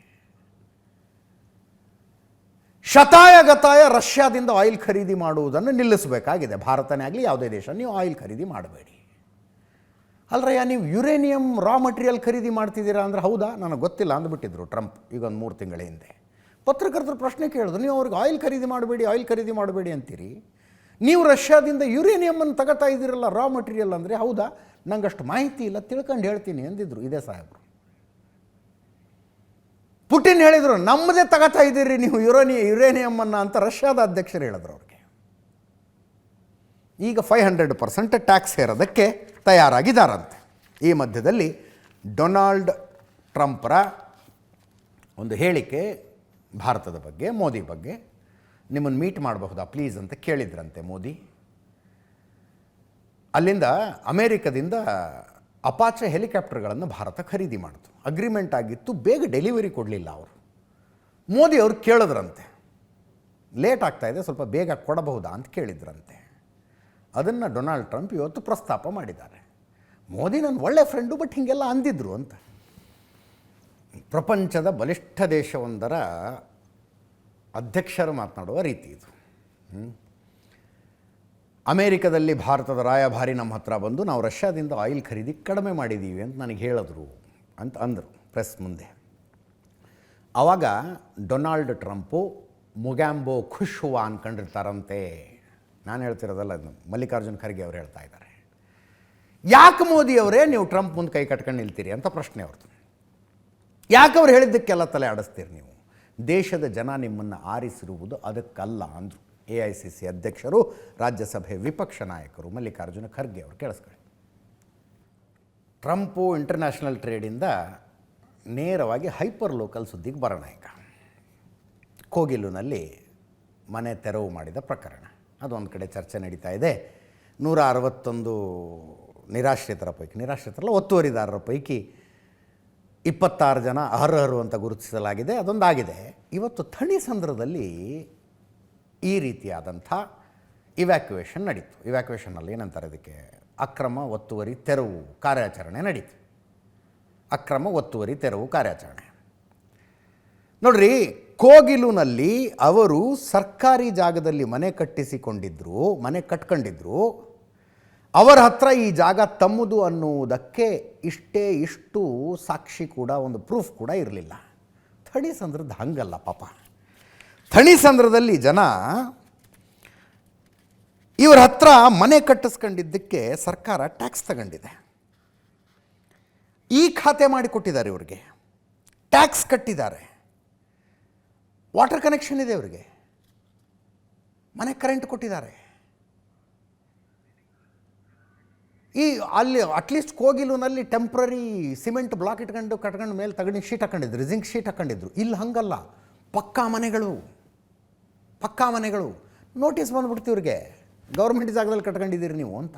ಶತಾಯಗತಾಯ ರಷ್ಯಾದಿಂದ ಆಯಿಲ್ ಖರೀದಿ ಮಾಡುವುದನ್ನು ನಿಲ್ಲಿಸಬೇಕಾಗಿದೆ. ಭಾರತನೇ ಆಗಲಿ ಯಾವುದೇ ದೇಶ, ನೀವು ಆಯಿಲ್ ಖರೀದಿ ಮಾಡಬೇಡಿ. ಅಲ್ರಯ್ಯ, ನೀವು ಯುರೇನಿಯಂ ರಾ ಮಟೀರಿಯಲ್ ಖರೀದಿ ಮಾಡ್ತಿದ್ದೀರಾ ಅಂದರೆ ಹೌದಾ, ನನಗೆ ಗೊತ್ತಿಲ್ಲ ಅಂದ್ಬಿಟ್ಟಿದ್ರು ಟ್ರಂಪ್ ಈಗ ಒಂದು 3 ತಿಂಗಳ ಹಿಂದೆ. ಪತ್ರಕರ್ತರು ಪ್ರಶ್ನೆ ಕೇಳಿದ್ರು, ನೀವು ಅವ್ರಿಗೆ ಆಯಿಲ್ ಖರೀದಿ ಮಾಡಬೇಡಿ ಅಂತೀರಿ, ನೀವು ರಷ್ಯಾದಿಂದ ಯುರೇನಿಯಮನ್ನು ತಗೋತಾ ಇದ್ದೀರಲ್ಲ ರಾ ಮಟೀರಿಯಲ್ ಅಂದರೆ ಹೌದಾ, ನಂಗೆ ಅಷ್ಟು ಮಾಹಿತಿ ಇಲ್ಲ, ತಿಳ್ಕೊಂಡು ಹೇಳ್ತೀನಿ ಅಂದಿದ್ರು ಇದೇ ಸಾಹೇಬರು. ಪುಟಿನ್ ಹೇಳಿದರು ನಮ್ಮದೇ ತಗೋತಾ ಇದ್ದೀರಿ ನೀವು ಯುರೇನಿಯಮ್ಮನ್ನು ಅಂತ ರಷ್ಯಾದ ಅಧ್ಯಕ್ಷರು ಹೇಳಿದ್ರು ಅವ್ರಿಗೆ. ಈಗ 500% ಟ್ಯಾಕ್ಸ್ ಹೇರೋದಕ್ಕೆ ತಯಾರಾಗಿದ್ದಾರಂತೆ. ಈ ಮಧ್ಯದಲ್ಲಿ ಡೊನಾಲ್ಡ್ ಟ್ರಂಪ್ರ ಒಂದು ಹೇಳಿಕೆ ಭಾರತದ ಬಗ್ಗೆ, ಮೋದಿ ಬಗ್ಗೆ, ನಿಮ್ಮನ್ನು ಮೀಟ್ ಮಾಡಬಹುದಾ ಪ್ಲೀಸ್ ಅಂತ ಕೇಳಿದ್ರಂತೆ ಮೋದಿ. ಅಲ್ಲಿಂದ ಅಮೇರಿಕದಿಂದ ಅಪಾಚೆ ಹೆಲಿಕಾಪ್ಟರ್ಗಳನ್ನು ಭಾರತ ಖರೀದಿ ಮಾಡಿತು. ಅಗ್ರಿಮೆಂಟ್ ಆಗಿತ್ತು, ಬೇಗ ಡೆಲಿವರಿ ಕೊಡಲಿಲ್ಲ ಅವರು. ಮೋದಿ ಅವರು ಕೇಳಿದ್ರಂತೆ, ಲೇಟ್ ಆಗ್ತಾಯಿದೆ, ಸ್ವಲ್ಪ ಬೇಗ ಕೊಡಬಹುದಾ ಅಂತ ಕೇಳಿದ್ರಂತೆ. ಅದನ್ನು ಡೊನಾಲ್ಡ್ ಟ್ರಂಪ್ ಇವತ್ತು ಪ್ರಸ್ತಾಪ ಮಾಡಿದ್ದಾರೆ. ಮೋದಿ ನನ್ನ ಒಳ್ಳೆ ಫ್ರೆಂಡು, ಬಟ್ ಹೀಗೆಲ್ಲ ಅಂದಿದ್ರು ಅಂತ. ಪ್ರಪಂಚದ ಬಲಿಷ್ಠ ದೇಶವೊಂದರ ಅಧ್ಯಕ್ಷರು ಮಾತನಾಡುವ ರೀತಿ ಇದು. ಅಮೇರಿಕದಲ್ಲಿ ಭಾರತದ ರಾಯಭಾರಿ ನಮ್ಮ ಹತ್ರ ಬಂದು ನಾವು ರಷ್ಯಾದಿಂದ ಆಯಿಲ್ ಖರೀದಿ ಕಡಿಮೆ ಮಾಡಿದ್ದೀವಿ ಅಂತ ನನಗೆ ಹೇಳಿದ್ರು ಅಂತ ಅಂದರು ಪ್ರೆಸ್ ಮುಂದೆ. ಆವಾಗ ಡೊನಾಲ್ಡ್ ಟ್ರಂಪು ಮುಗ್ಯಾಂಬೋ ಖುಷ್ ಹುವಾ ಅಂದ್ಕೊಂಡಿರ್ತಾರಂತೆ. ನಾನು ಹೇಳ್ತಿರೋದಲ್ಲ, ಮಲ್ಲಿಕಾರ್ಜುನ್ ಖರ್ಗೆ ಅವರು ಹೇಳ್ತಾ ಇದ್ದಾರೆ. ಯಾಕೆ ಮೋದಿ ಅವರೇ ನೀವು ಟ್ರಂಪ್ ಮುಂದೆ ಕೈ ಕಟ್ಕೊಂಡು ನಿಲ್ತೀರಿ ಅಂತ ಪ್ರಶ್ನೆ ಅವ್ರದ್ದು. ಯಾಕೆ ಅವ್ರು ಹೇಳಿದ್ದಕ್ಕೆಲ್ಲ ತಲೆ ಆಡಿಸ್ತೀರಿ ನೀವು? ದೇಶದ ಜನ ನಿಮ್ಮನ್ನು ಆರಿಸಿರುವುದು ಅದಕ್ಕಲ್ಲ ಅಂದರು AICC ಅಧ್ಯಕ್ಷರು, ರಾಜ್ಯಸಭೆ ವಿಪಕ್ಷ ನಾಯಕರು ಮಲ್ಲಿಕಾರ್ಜುನ ಖರ್ಗೆ ಅವರು. ಕೇಳಿಸ್ಕೊಳ್ಳಿ. ಟ್ರಂಪು ಇಂಟರ್ನ್ಯಾಷನಲ್ ಟ್ರೇಡಿಂದ ನೇರವಾಗಿ ಹೈಪರ್ ಲೋಕಲ್ ಸುದ್ದಿಗೆ ಬರೋಣ. ಈಗ ಕೋಗಿಲುನಲ್ಲಿ ಮನೆ ತೆರವು ಮಾಡಿದ ಪ್ರಕರಣ, ಅದೊಂದು ಕಡೆ ಚರ್ಚೆ ನಡೀತಾ ಇದೆ. 161 ನಿರಾಶ್ರಿತರಲ್ಲ, ಒತ್ತುವರಿದಾರರ ಪೈಕಿ 26 ಜನ ಅರ್ಹರು ಅಂತ ಗುರುತಿಸಲಾಗಿದೆ. ಅದೊಂದಾಗಿದೆ. ಇವತ್ತು ಥಣಿಸಂದ್ರದಲ್ಲಿ ಈ ರೀತಿಯಾದಂಥ ಇವ್ಯಾಕ್ಯುವೇಷನ್ ನಡೀತು. ಇವ್ಯಾಕ್ಯುವೇಷನಲ್ಲಿ ಏನಂತಾರೆ ಅದಕ್ಕೆ, ಅಕ್ರಮ ಒತ್ತುವರಿ ತೆರವು ಕಾರ್ಯಾಚರಣೆ ನಡೀತು. ಅಕ್ರಮ ಒತ್ತುವರಿ ತೆರವು ಕಾರ್ಯಾಚರಣೆ ನೋಡ್ರಿ. ಕೋಗಿಲುನಲ್ಲಿ ಅವರು ಸರ್ಕಾರಿ ಜಾಗದಲ್ಲಿ ಮನೆ ಕಟ್ಕೊಂಡಿದ್ರು. ಅವರ ಹತ್ರ ಈ ಜಾಗ ತಮ್ಮದು ಅನ್ನುವುದಕ್ಕೆ ಇಷ್ಟು ಸಾಕ್ಷಿ ಕೂಡ, ಒಂದು ಪ್ರೂಫ್ ಕೂಡ ಇರಲಿಲ್ಲ. ಥಣಿಸಂದ್ರದ್ದು ಹಂಗಲ್ಲ ಪಾಪ. ಥಣಿಸಂದ್ರದಲ್ಲಿ ಜನ ಇವರ ಹತ್ರ ಮನೆ ಕಟ್ಟಿಸ್ಕೊಂಡಿದ್ದಕ್ಕೆ ಸರ್ಕಾರ ಟ್ಯಾಕ್ಸ್ ತಗೊಂಡಿದೆ. ಈ ಖಾತೆ ಮಾಡಿಕೊಟ್ಟಿದ್ದಾರೆ ಇವರಿಗೆ, ಟ್ಯಾಕ್ಸ್ ಕಟ್ಟಿದ್ದಾರೆ, ವಾಟರ್ ಕನೆಕ್ಷನ್ ಇದೆ ಇವರಿಗೆ, ಮನೆ ಕರೆಂಟ್ ಕೊಟ್ಟಿದ್ದಾರೆ. ಅಲ್ಲಿ ಅಟ್ಲೀಸ್ಟ್ ಕೋಗಿಲುನಲ್ಲಿ ಟೆಂಪ್ರರಿ ಸಿಮೆಂಟ್ ಬ್ಲಾಕ್ ಕಟ್ಕೊಂಡು ಮೇಲೆ ತಗಣಿ ಶೀಟ್ ಹಾಕೊಂಡಿದ್ರು, ಜಿಂಕ್ ಶೀಟ್ ಹಾಕೊಂಡಿದ್ರು. ಇಲ್ಲಿ ಹಂಗಲ್ಲ, ಪಕ್ಕಾ ಮನೆಗಳು. ನೋಟಿಸ್ ಬಂದ್ಬಿಡ್ತು ಇವ್ರಿಗೆ, ಗೌರ್ಮೆಂಟ್ ಜಾಗದಲ್ಲಿ ಕಟ್ಕೊಂಡಿದ್ದೀರಿ ನೀವು ಅಂತ,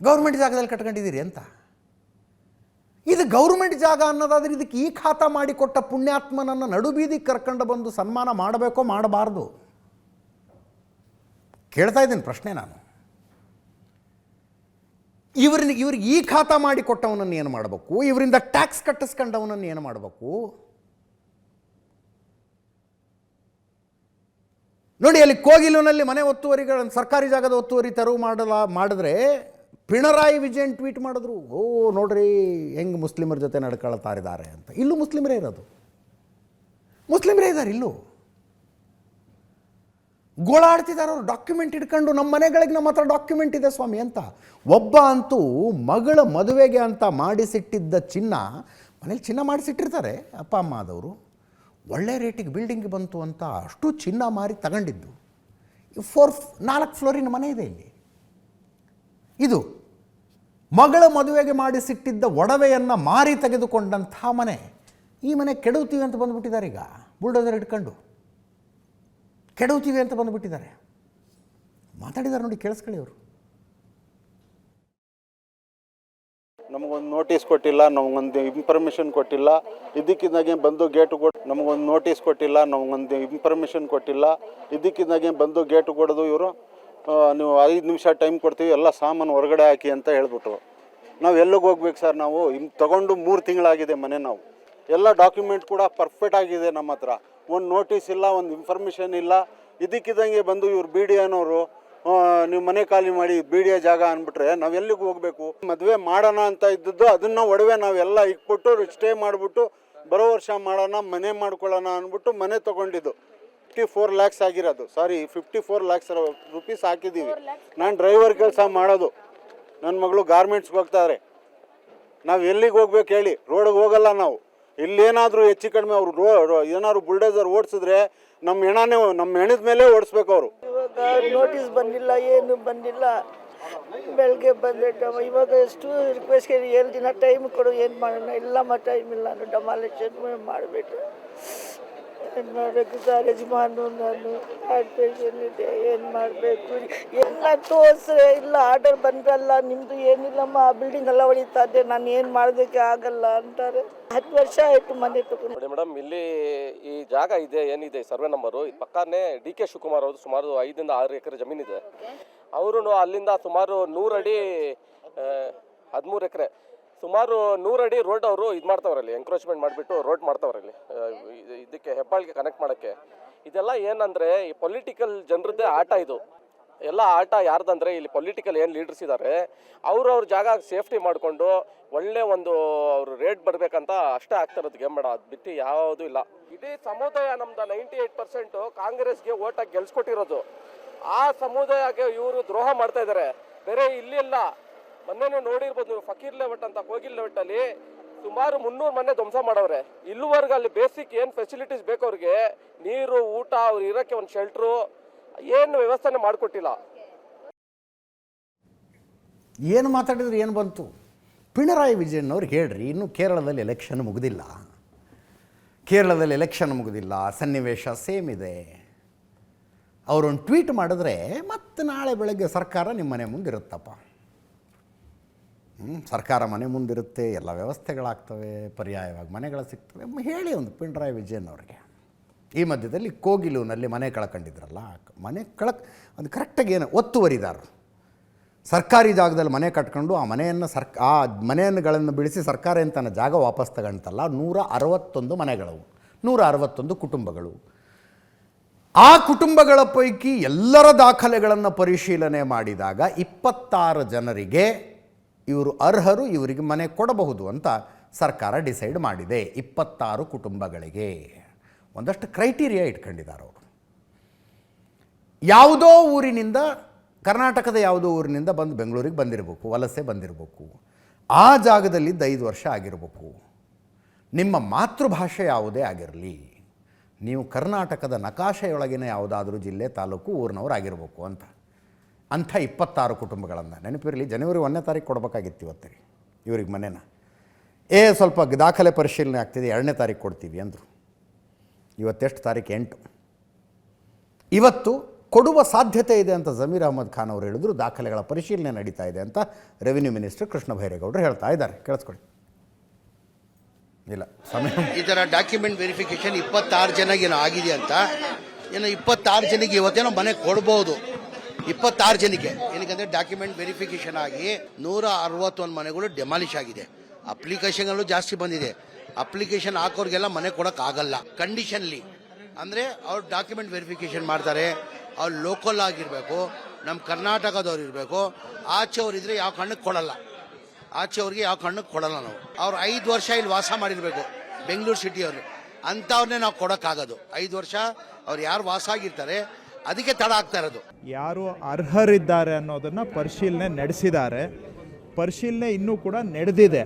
ಗೌರ್ಮೆಂಟ್ ಜಾಗದಲ್ಲಿ ಕಟ್ಕೊಂಡಿದ್ದೀರಿ ಅಂತ. ಇದು ಗೌರ್ಮೆಂಟ್ ಜಾಗ ಅನ್ನೋದಾದ್ರೆ ಇದಕ್ಕೆ ಈ ಖಾತಾ ಮಾಡಿಕೊಟ್ಟ ಪುಣ್ಯಾತ್ಮನನ್ನು ನಡುಬೀದಿಗೆ ಕರ್ಕೊಂಡು ಬಂದು ಸನ್ಮಾನ ಮಾಡಬೇಕೋ ಮಾಡಬಾರ್ದು ಕೇಳ್ತಾ ಇದ್ದೀನಿ ಪ್ರಶ್ನೆ ನಾನು. ಇವ್ರಿಗೆ ಈ ಖಾತಾ ಮಾಡಿಕೊಟ್ಟವನನ್ನು ಏನು ಮಾಡಬೇಕು? ಇವರಿಂದ ಟ್ಯಾಕ್ಸ್ ಕಟ್ಟಿಸ್ಕೊಂಡವನನ್ನು ಏನು ಮಾಡಬೇಕು? ನೋಡಿ, ಅಲ್ಲಿ ಕೋಗಿಲುನಲ್ಲಿ ಮನೆ ಒತ್ತುವರಿಗಳನ್ನು, ಸರ್ಕಾರಿ ಜಾಗದ ಒತ್ತುವರಿ ತೆರವು ಮಾಡಿದ್ರೆ ಪಿಣರಾಯಿ ವಿಜಯನ್ ಟ್ವೀಟ್ ಮಾಡಿದ್ರು, ಓ ನೋಡ್ರಿ ಹೆಂಗೆ ಮುಸ್ಲಿಮರ ಜೊತೆ ನಡ್ಕೊಳ್ತಾ ಇದ್ದಾರೆ ಅಂತ. ಇಲ್ಲೂ ಮುಸ್ಲಿಮರೇ ಇರೋದು, ಮುಸ್ಲಿಮರೇ ಇದ್ದಾರೆ. ಇಲ್ಲೂ ಗೋಳಾಡ್ತಿದ್ದಾರೆ ಅವರು, ಡಾಕ್ಯುಮೆಂಟ್ ಇಟ್ಕೊಂಡು ನಮ್ಮ ಮನೆಗಳಿಗೆ ನಮ್ಮ ಹತ್ರ ಡಾಕ್ಯುಮೆಂಟ್ ಇದೆ ಸ್ವಾಮಿ ಅಂತ. ಒಬ್ಬ ಅಂತೂ ಮಗಳ ಮದುವೆಗೆ ಅಂತ ಮಾಡಿಸಿಟ್ಟಿದ್ದ ಚಿನ್ನ, ಮನೇಲಿ ಚಿನ್ನ ಮಾಡಿಸಿಟ್ಟಿರ್ತಾರೆ ಅಪ್ಪ ಅಮ್ಮ ಆದವರು, ಒಳ್ಳೆ ರೇಟಿಗೆ ಬಿಲ್ಡಿಂಗ್ ಬಂತು ಅಂತ ಅಷ್ಟು ಚಿನ್ನ ಮಾರಿ ತಗೊಂಡಿದ್ದು. 4 ಫ್ಲೋರಿನ ಮನೆ ಇದೆ ಇಲ್ಲಿ. ಇದು ಮಗಳ ಮದುವೆಗೆ ಮಾಡಿಸಿಟ್ಟಿದ್ದ ಒಡವೆಯನ್ನು ಮಾರಿ ತೆಗೆದುಕೊಂಡಂಥ ಮನೆ. ಈ ಮನೆ ಕೆಡವುತ್ತೀವಿ ಅಂತ ಬಂದುಬಿಟ್ಟಿದ್ದಾರೆ. ಈಗ ಬುಲ್ಡೋಸರ್ ಇಟ್ಕೊಂಡು ಕೆಡವುತ್ತೀವಿ ಅಂತ ಬಂದುಬಿಟ್ಟಿದ್ದಾರೆ. ಮಾತಾಡಿದ್ದಾರೆ ನೋಡಿ, ಕೇಳಿಸ್ಕೊಳ್ಳಿ. ಅವರು ನಮಗೊಂದು ನೋಟಿಸ್ ಕೊಟ್ಟಿಲ್ಲ, ನಮಗೊಂದು ಇನ್ಫಾರ್ಮೇಷನ್ ಕೊಟ್ಟಿಲ್ಲ, ಇದ್ದಕ್ಕಿದ್ದಾಗೆ ಬಂದು ಗೇಟು ಕೊಟ್ಟು ನಮಗೊಂದು ನೋಟಿಸ್ ಕೊಟ್ಟಿಲ್ಲ, ನಮಗೊಂದು ಇನ್ಫಾರ್ಮೇಷನ್ ಕೊಟ್ಟಿಲ್ಲ, ಇದ್ದಕ್ಕಿದ್ದಾಗೆ ಬಂದು ಗೇಟು ಕೊಡೋದು ಇವರು. ನೀವು 5 ನಿಮಿಷ ಟೈಮ್ ಕೊಡ್ತೀವಿ, ಎಲ್ಲ ಸಾಮಾನು ಹೊರಗಡೆ ಹಾಕಿ ಅಂತ ಹೇಳ್ಬಿಟ್ರು. ನಾವು ಎಲ್ಲಿಗೆ ಹೋಗ್ಬೇಕು ಸರ್? ನಾವು ತೊಗೊಂಡು 3 ತಿಂಗಳಾಗಿದೆ ಮನೆ. ನಾವು ಎಲ್ಲ ಡಾಕ್ಯುಮೆಂಟ್ ಕೂಡ ಪರ್ಫೆಕ್ಟ್ ಆಗಿದೆ ನಮ್ಮ ಹತ್ರ. ಒಂದು ನೋಟಿಸ್ ಇಲ್ಲ, ಒಂದು ಇನ್ಫಾರ್ಮೇಷನ್ ಇಲ್ಲ. ಇದಕ್ಕಿದ್ದಂಗೆ ಬಂದು ಇವ್ರು BDAನವರು ನೀವು ಮನೆ ಖಾಲಿ ಮಾಡಿ BDA ಜಾಗ ಅಂದ್ಬಿಟ್ರೆ ನಾವು ಎಲ್ಲಿಗೆ ಹೋಗಬೇಕು? ಮದುವೆ ಮಾಡೋಣ ಅಂತ ಇದ್ದದ್ದು, ಅದನ್ನು ಒಡವೆ ನಾವೆಲ್ಲ ಇಟ್ಬಿಟ್ಟು ಸ್ಟೇ ಮಾಡಿಬಿಟ್ಟು ಬರೋ ವರ್ಷ ಮಾಡೋಣ, ಮನೆ ಮಾಡ್ಕೊಳ್ಳೋಣ ಅಂದ್ಬಿಟ್ಟು ಮನೆ ತೊಗೊಂಡಿದ್ದು. 54 lakhs ಆಗಿರೋದು, ಸಾರಿ 54 lakhs rupees ಹಾಕಿದ್ದೀವಿ. ನಾನು ಡ್ರೈವರ್ ಕೆಲಸ ಮಾಡೋದು, ನನ್ನ ಮಗಳು ಗಾರ್ಮೆಂಟ್ಸ್ಗೆ ಹೋಗ್ತಾರೆ. ನಾವು ಎಲ್ಲಿಗೆ ಹೋಗ್ಬೇಕು ಹೇಳಿ? ರೋಡಿಗೆ ಹೋಗಲ್ಲ ನಾವು. ಇಲ್ಲೇನಾದರೂ ಹೆಚ್ಚು ಕಡಿಮೆ ಅವರು ಏನಾದ್ರು ಬುಲ್ಡೇಸರ್ ಓಡಿಸಿದ್ರೆ ನಮ್ಮ ಹೆಣದ ಮೇಲೆ ಓಡಿಸ್ಬೇಕು ಅವರು. ಇವಾಗ ನೋಟಿಸ್ ಬಂದಿಲ್ಲ, ಏನು ಬಂದಿಲ್ಲ. ಬೆಳಗ್ಗೆ ಬಂದ್ಬಿಟ್ಟು ಇವಾಗ ಎಷ್ಟು ರಿಕ್ವೆಸ್ಟ್ 7 ದಿನ ಟೈಮ್ ಕೊಡು, ಏನು ಮಾಡೋಣ, ಇಲ್ಲಮ್ಮ ಟೈಮ್ ಇಲ್ಲ, ನಾನು ಡೆಮಾಲಿಷನ್ ಮಾಡಿಬಿಟ್ಟು ಏನು ಮಾಡಬೇಕು ಸರ್. ಯಜಮಾನು ನಾನು ಹಾರ್ಟ್ ಪೇಷಂಟ್ ಇದೆ, ಏನು ಮಾಡಬೇಕು ಎಲ್ಲ ತೋರಿಸ್ರೆ ಇಲ್ಲ ಆರ್ಡರ್ ಬಂದ್ರಲ್ಲ ನಿಮ್ಮದು ಏನಿಲ್ಲಮ್ಮ ಬಿಲ್ಡಿಂಗ್ ಎಲ್ಲ ಹೊಡಿತಾ ಇದೆ, ನಾನು ಏನು ಮಾಡೋದಕ್ಕೆ ಆಗಲ್ಲ ಅಂತಾರೆ. 10 ವರ್ಷ ಆಯಿತು ಮನೆ ತಗೊಂಡು. ನೋಡಿ ಮೇಡಮ್, ಇಲ್ಲಿ ಈ ಜಾಗ ಇದೆ ಏನಿದೆ ಸರ್ವೆ ನಂಬರು, ಇದು ಪಕ್ಕನೇ DK ಶಿವಕುಮಾರ್ ಅವ್ರದ್ದು ಸುಮಾರು 5 ರಿಂದ 6 ಎಕರೆ ಜಮೀನಿದೆ. ಅವರು ಅಲ್ಲಿಂದ ಸುಮಾರು 100 ಅಡಿ 13 ಎಕರೆ ಸುಮಾರು 100 ಅಡಿ ರೋಡ್ ಅವರು ಇದು ಮಾಡ್ತಾವ್ರಲ್ಲಿ, ಎಂಕ್ರೋಚ್ಮೆಂಟ್ ಮಾಡಿಬಿಟ್ಟು ರೋಡ್ ಮಾಡ್ತಾವ್ರಲ್ಲಿ ಇದಕ್ಕೆ ಹೆಬ್ಬಾಳಿಗೆ ಕನೆಕ್ಟ್ ಮಾಡೋಕ್ಕೆ. ಇದೆಲ್ಲ ಏನಂದರೆ ಈ ಪೊಲಿಟಿಕಲ್ ಜನರದ್ದೇ ಆಟ ಇದು. ಎಲ್ಲ ಆಟ ಯಾರ್ದಂದರೆ ಇಲ್ಲಿ ಪೊಲಿಟಿಕಲ್ ಏನು ಲೀಡರ್ಸ್ ಇದ್ದಾರೆ ಅವ್ರ ಜಾಗ ಸೇಫ್ಟಿ ಮಾಡಿಕೊಂಡು ಒಳ್ಳೆ ಒಂದು ಅವರು ರೇಟ್ ಬರಬೇಕಂತ ಅಷ್ಟೇ ಆಗ್ತಿರೋದು ಗೇಮ್ ಮೇಡ. ಅದು ಬಿಟ್ಟು ಯಾವುದೂ ಇಲ್ಲ. ಇಡೀ ಸಮುದಾಯ ನಮ್ದು 98% ಕಾಂಗ್ರೆಸ್ಗೆ ಓಟಾಗಿ ಗೆಲ್ಸ್ಕೊಟ್ಟಿರೋದು. ಆ ಸಮುದಾಯಕ್ಕೆ ಇವರು ದ್ರೋಹ ಮಾಡ್ತಾ ಇದ್ದಾರೆ. ಬೇರೆ ಇಲ್ಲಿಲ್ಲ, ಮೊನ್ನೆನೇ ನೋಡಿರ್ಬೋದು ನೀವು, ಫಕೀರ್ ಲೇಔಟ್ ಅಂತ ಕೋಗಿಲ್ ಲೇಔಟಲ್ಲಿ ಸುಮಾರು 300 ಮನೆ ಧ್ವಂಸ ಮಾಡವ್ರೆ. ಇಲ್ಲಿವರೆಗೂ ಅಲ್ಲಿ ಬೇಸಿಕ್ ಏನು ಫೆಸಿಲಿಟೀಸ್ ಬೇಕು ಅವ್ರಿಗೆ, ನೀರು, ಊಟ, ಅವ್ರು ಇರೋಕ್ಕೆ ಒಂದು ಶೆಲ್ಟ್ರು ಏನು ವ್ಯವಸ್ಥೆನೇ ಮಾಡಿಕೊಟ್ಟಿಲ್ಲ. ಏನು ಮಾತಾಡಿದ್ರು ಏನು ಬಂತು? ಪಿಣರಾಯಿ ವಿಜಯನ್ ಅವ್ರಿಗೆ ಹೇಳ್ರಿ, ಇನ್ನೂ ಕೇರಳದಲ್ಲಿ ಎಲೆಕ್ಷನ್ ಮುಗಿದಿಲ್ಲ. ಕೇರಳದಲ್ಲಿ ಎಲೆಕ್ಷನ್ ಮುಗಿದಿಲ್ಲ, ಸನ್ನಿವೇಶ ಸೇಮ್ ಇದೆ. ಅವರೊಂದು ಟ್ವೀಟ್ ಮಾಡಿದ್ರೆ ಮತ್ತೆ ನಾಳೆ ಬೆಳಗ್ಗೆ ಸರ್ಕಾರ ನಿಮ್ಮ ಮನೆ ಮುಂದಿರುತ್ತಪ್ಪ. ಸರ್ಕಾರ ಮನೆ ಮುಂದಿರುತ್ತೆ, ಎಲ್ಲ ವ್ಯವಸ್ಥೆಗಳಾಗ್ತವೆ, ಪರ್ಯಾಯವಾಗಿ ಮನೆಗಳು ಸಿಗ್ತವೆ. ಹೇಳಿ ಒಂದು ಪಿಣರಾಯಿ ವಿಜಯನ್ ಅವ್ರಿಗೆ. ಈ ಮಧ್ಯದಲ್ಲಿ ಕೋಗಿಲುನಲ್ಲಿ ಮನೆ ಕಳ್ಕೊಂಡಿದ್ರಲ್ಲ, ಮನೆ ಅದು ಕರೆಕ್ಟಾಗಿ ಏನು ಒತ್ತುವರಿದಾರರು ಸರ್ಕಾರಿ ಜಾಗದಲ್ಲಿ ಮನೆ ಕಟ್ಕೊಂಡು ಆ ಮನೆಯನ್ನು ಆ ಮನೆಗಳನ್ನು ಬಿಡಿಸಿ ಸರ್ಕಾರ ಏನು ತನ್ನ ಜಾಗ ವಾಪಸ್ ತಗೊಂತಲ್ಲ. 161 ಮನೆಗಳು, 161 ಕುಟುಂಬಗಳು. ಆ ಕುಟುಂಬಗಳ ಪೈಕಿ ಎಲ್ಲರ ದಾಖಲೆಗಳನ್ನು ಪರಿಶೀಲನೆ ಮಾಡಿದಾಗ 26 ಜನರಿಗೆ ಇವರು ಅರ್ಹರು, ಇವರಿಗೆ ಮನೆ ಕೊಡಬಹುದು ಅಂತ ಸರ್ಕಾರ ಡಿಸೈಡ್ ಮಾಡಿದೆ. 26 ಕುಟುಂಬಗಳಿಗೆ ಒಂದಷ್ಟು ಕ್ರೈಟೀರಿಯಾ ಇಟ್ಕೊಂಡಿದ್ದಾರೆ ಅವರು. ಯಾವುದೋ ಊರಿನಿಂದ, ಕರ್ನಾಟಕದ ಯಾವುದೋ ಊರಿನಿಂದ ಬಂದು ಬೆಂಗಳೂರಿಗೆ ಬಂದಿರಬೇಕು, ವಲಸೆ ಬಂದಿರಬೇಕು, ಆ ಜಾಗದಲ್ಲಿದ್ದು 5 ವರ್ಷ ಆಗಿರಬೇಕು, ನಿಮ್ಮ ಮಾತೃಭಾಷೆ ಯಾವುದೇ ಆಗಿರಲಿ, ನೀವು ಕರ್ನಾಟಕದ ನಕಾಶೆಯೊಳಗಿನ ಯಾವುದಾದ್ರೂ ಜಿಲ್ಲೆ, ತಾಲೂಕು, ಊರಿನವರಾಗಿರ್ಬೇಕು ಅಂತ. ಅಂಥ 26 ಕುಟುಂಬಗಳನ್ನು ನೆನಪಿರಲಿ. ಜನವರಿ 1ನೇ ತಾರೀಕು ಕೊಡಬೇಕಾಗಿತ್ತು ಇವತ್ತಿಗೆ ಇವ್ರಿಗೆ ಮನೇನ. ಸ್ವಲ್ಪ ದಾಖಲೆ ಪರಿಶೀಲನೆ ಆಗ್ತಿದೆ, 2ನೇ ತಾರೀಕು ಕೊಡ್ತೀವಿ ಅಂದರು. ಇವತ್ತೆಷ್ಟು ತಾರೀಕು? 8. ಇವತ್ತು ಕೊಡುವ ಸಾಧ್ಯತೆ ಇದೆ ಅಂತ ಜಮೀರ್ ಅಹಮದ್ ಖಾನ್ ಅವರು ಹೇಳಿದ್ರು. ದಾಖಲೆಗಳ ಪರಿಶೀಲನೆ ನಡೀತಾ ಇದೆ ಅಂತ ರೆವಿನ್ಯೂ ಮಿನಿಸ್ಟರ್ ಕೃಷ್ಣ ಬೈರೇಗೌಡರು ಹೇಳ್ತಾ ಇದ್ದಾರೆ. ಕೇಳಿಸ್ಕೊಳ್ಳಿ. ಇಲ್ಲ ಸಮಯ, ಈ ಥರ ಡಾಕ್ಯುಮೆಂಟ್ ವೆರಿಫಿಕೇಶನ್ 26 ಜನಗೆ ಏನೋ ಆಗಿದೆ ಅಂತ, ಏನೋ 26 ಜನಕ್ಕೆ ಇವತ್ತೇನೋ ಮನೆ ಕೊಡ್ಬೋದು. 26 ಜನಕ್ಕೆ ಏನಕ್ಕೆ ಡಾಕ್ಯುಮೆಂಟ್ ವೆರಿಫಿಕೇಶನ್ ಆಗಿ 161 ಮನೆಗಳು ಡೆಮಾಲಿಷ್ ಆಗಿದೆ. ಅಪ್ಲಿಕೇಶನ್ಗಳು ಜಾಸ್ತಿ ಬಂದಿದೆ. ಅಪ್ಲಿಕೇಶನ್ ಹಾಕೋರಿಗೆಲ್ಲ ಮನೆ ಕೊಡಕ್ ಆಗಲ್ಲ. ಕಂಡೀಷನ್ಲಿ ಅಂದ್ರೆ ಅವ್ರು ಡಾಕ್ಯುಮೆಂಟ್ ವೆರಿಫಿಕೇಶನ್ ಮಾಡ್ತಾರೆ. ಅವ್ರು ಲೋಕಲ್ ಆಗಿರ್ಬೇಕು, ನಮ್ಮ ಕರ್ನಾಟಕದವ್ರು ಇರಬೇಕು. ಆಚೆಯವ್ರು ಇದ್ರೆ ಯಾವ ಕಾರಣಕ್ಕೆ ಕೊಡಲ್ಲ. ಆಚೆಯವ್ರಿಗೆ ಯಾವ ಕಾರಣಕ್ಕೆ ಕೊಡಲ್ಲ ನಾವು. ಅವ್ರು 5 ವರ್ಷ ಇಲ್ಲಿ ವಾಸ ಮಾಡಿರ್ಬೇಕು, ಬೆಂಗಳೂರು ಸಿಟಿಯವರು, ಅಂಥವ್ರನ್ನೇ ನಾವು ಕೊಡೋಕ್ಕಾಗೋದು. 5 ವರ್ಷ ಅವ್ರು ಯಾರು ವಾಸ ಆಗಿರ್ತಾರೆ ಅದಕ್ಕೆ ತಡ ಆಗ್ತಾ ಇರೋದು. ಯಾರು ಅರ್ಹರಿದ್ದಾರೆ ಅನ್ನೋದನ್ನ ಪರಿಶೀಲನೆ ನಡೆಸಿದ್ದಾರೆ. ಪರಿಶೀಲನೆ ಇನ್ನೂ ಕೂಡ ನಡೆದಿದೆ.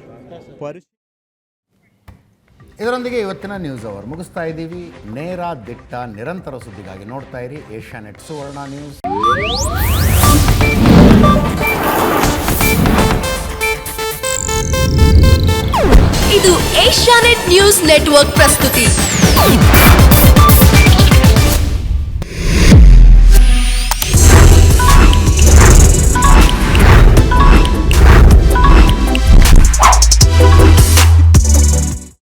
ಇದರೊಂದಿಗೆ ಇವತ್ತಿನ ನ್ಯೂಸ್ ಅವರ್ ಮುಗಿಸ್ತಾ ಇದ್ದೀವಿ. ನೇರ, ದಿಟ್ಟ, ನಿರಂತರ ಸುದ್ದಿಗಾಗಿ ನೋಡ್ತಾ ಇರಿ ಏಷ್ಯಾನೆಟ್ ಸುವರ್ಣ ನ್ಯೂಸ್. ಇದು ಏಷ್ಯಾನೆಟ್ ನ್ಯೂಸ್ ನೆಟ್ವರ್ಕ್ ಪ್ರಸ್ತುತಿ.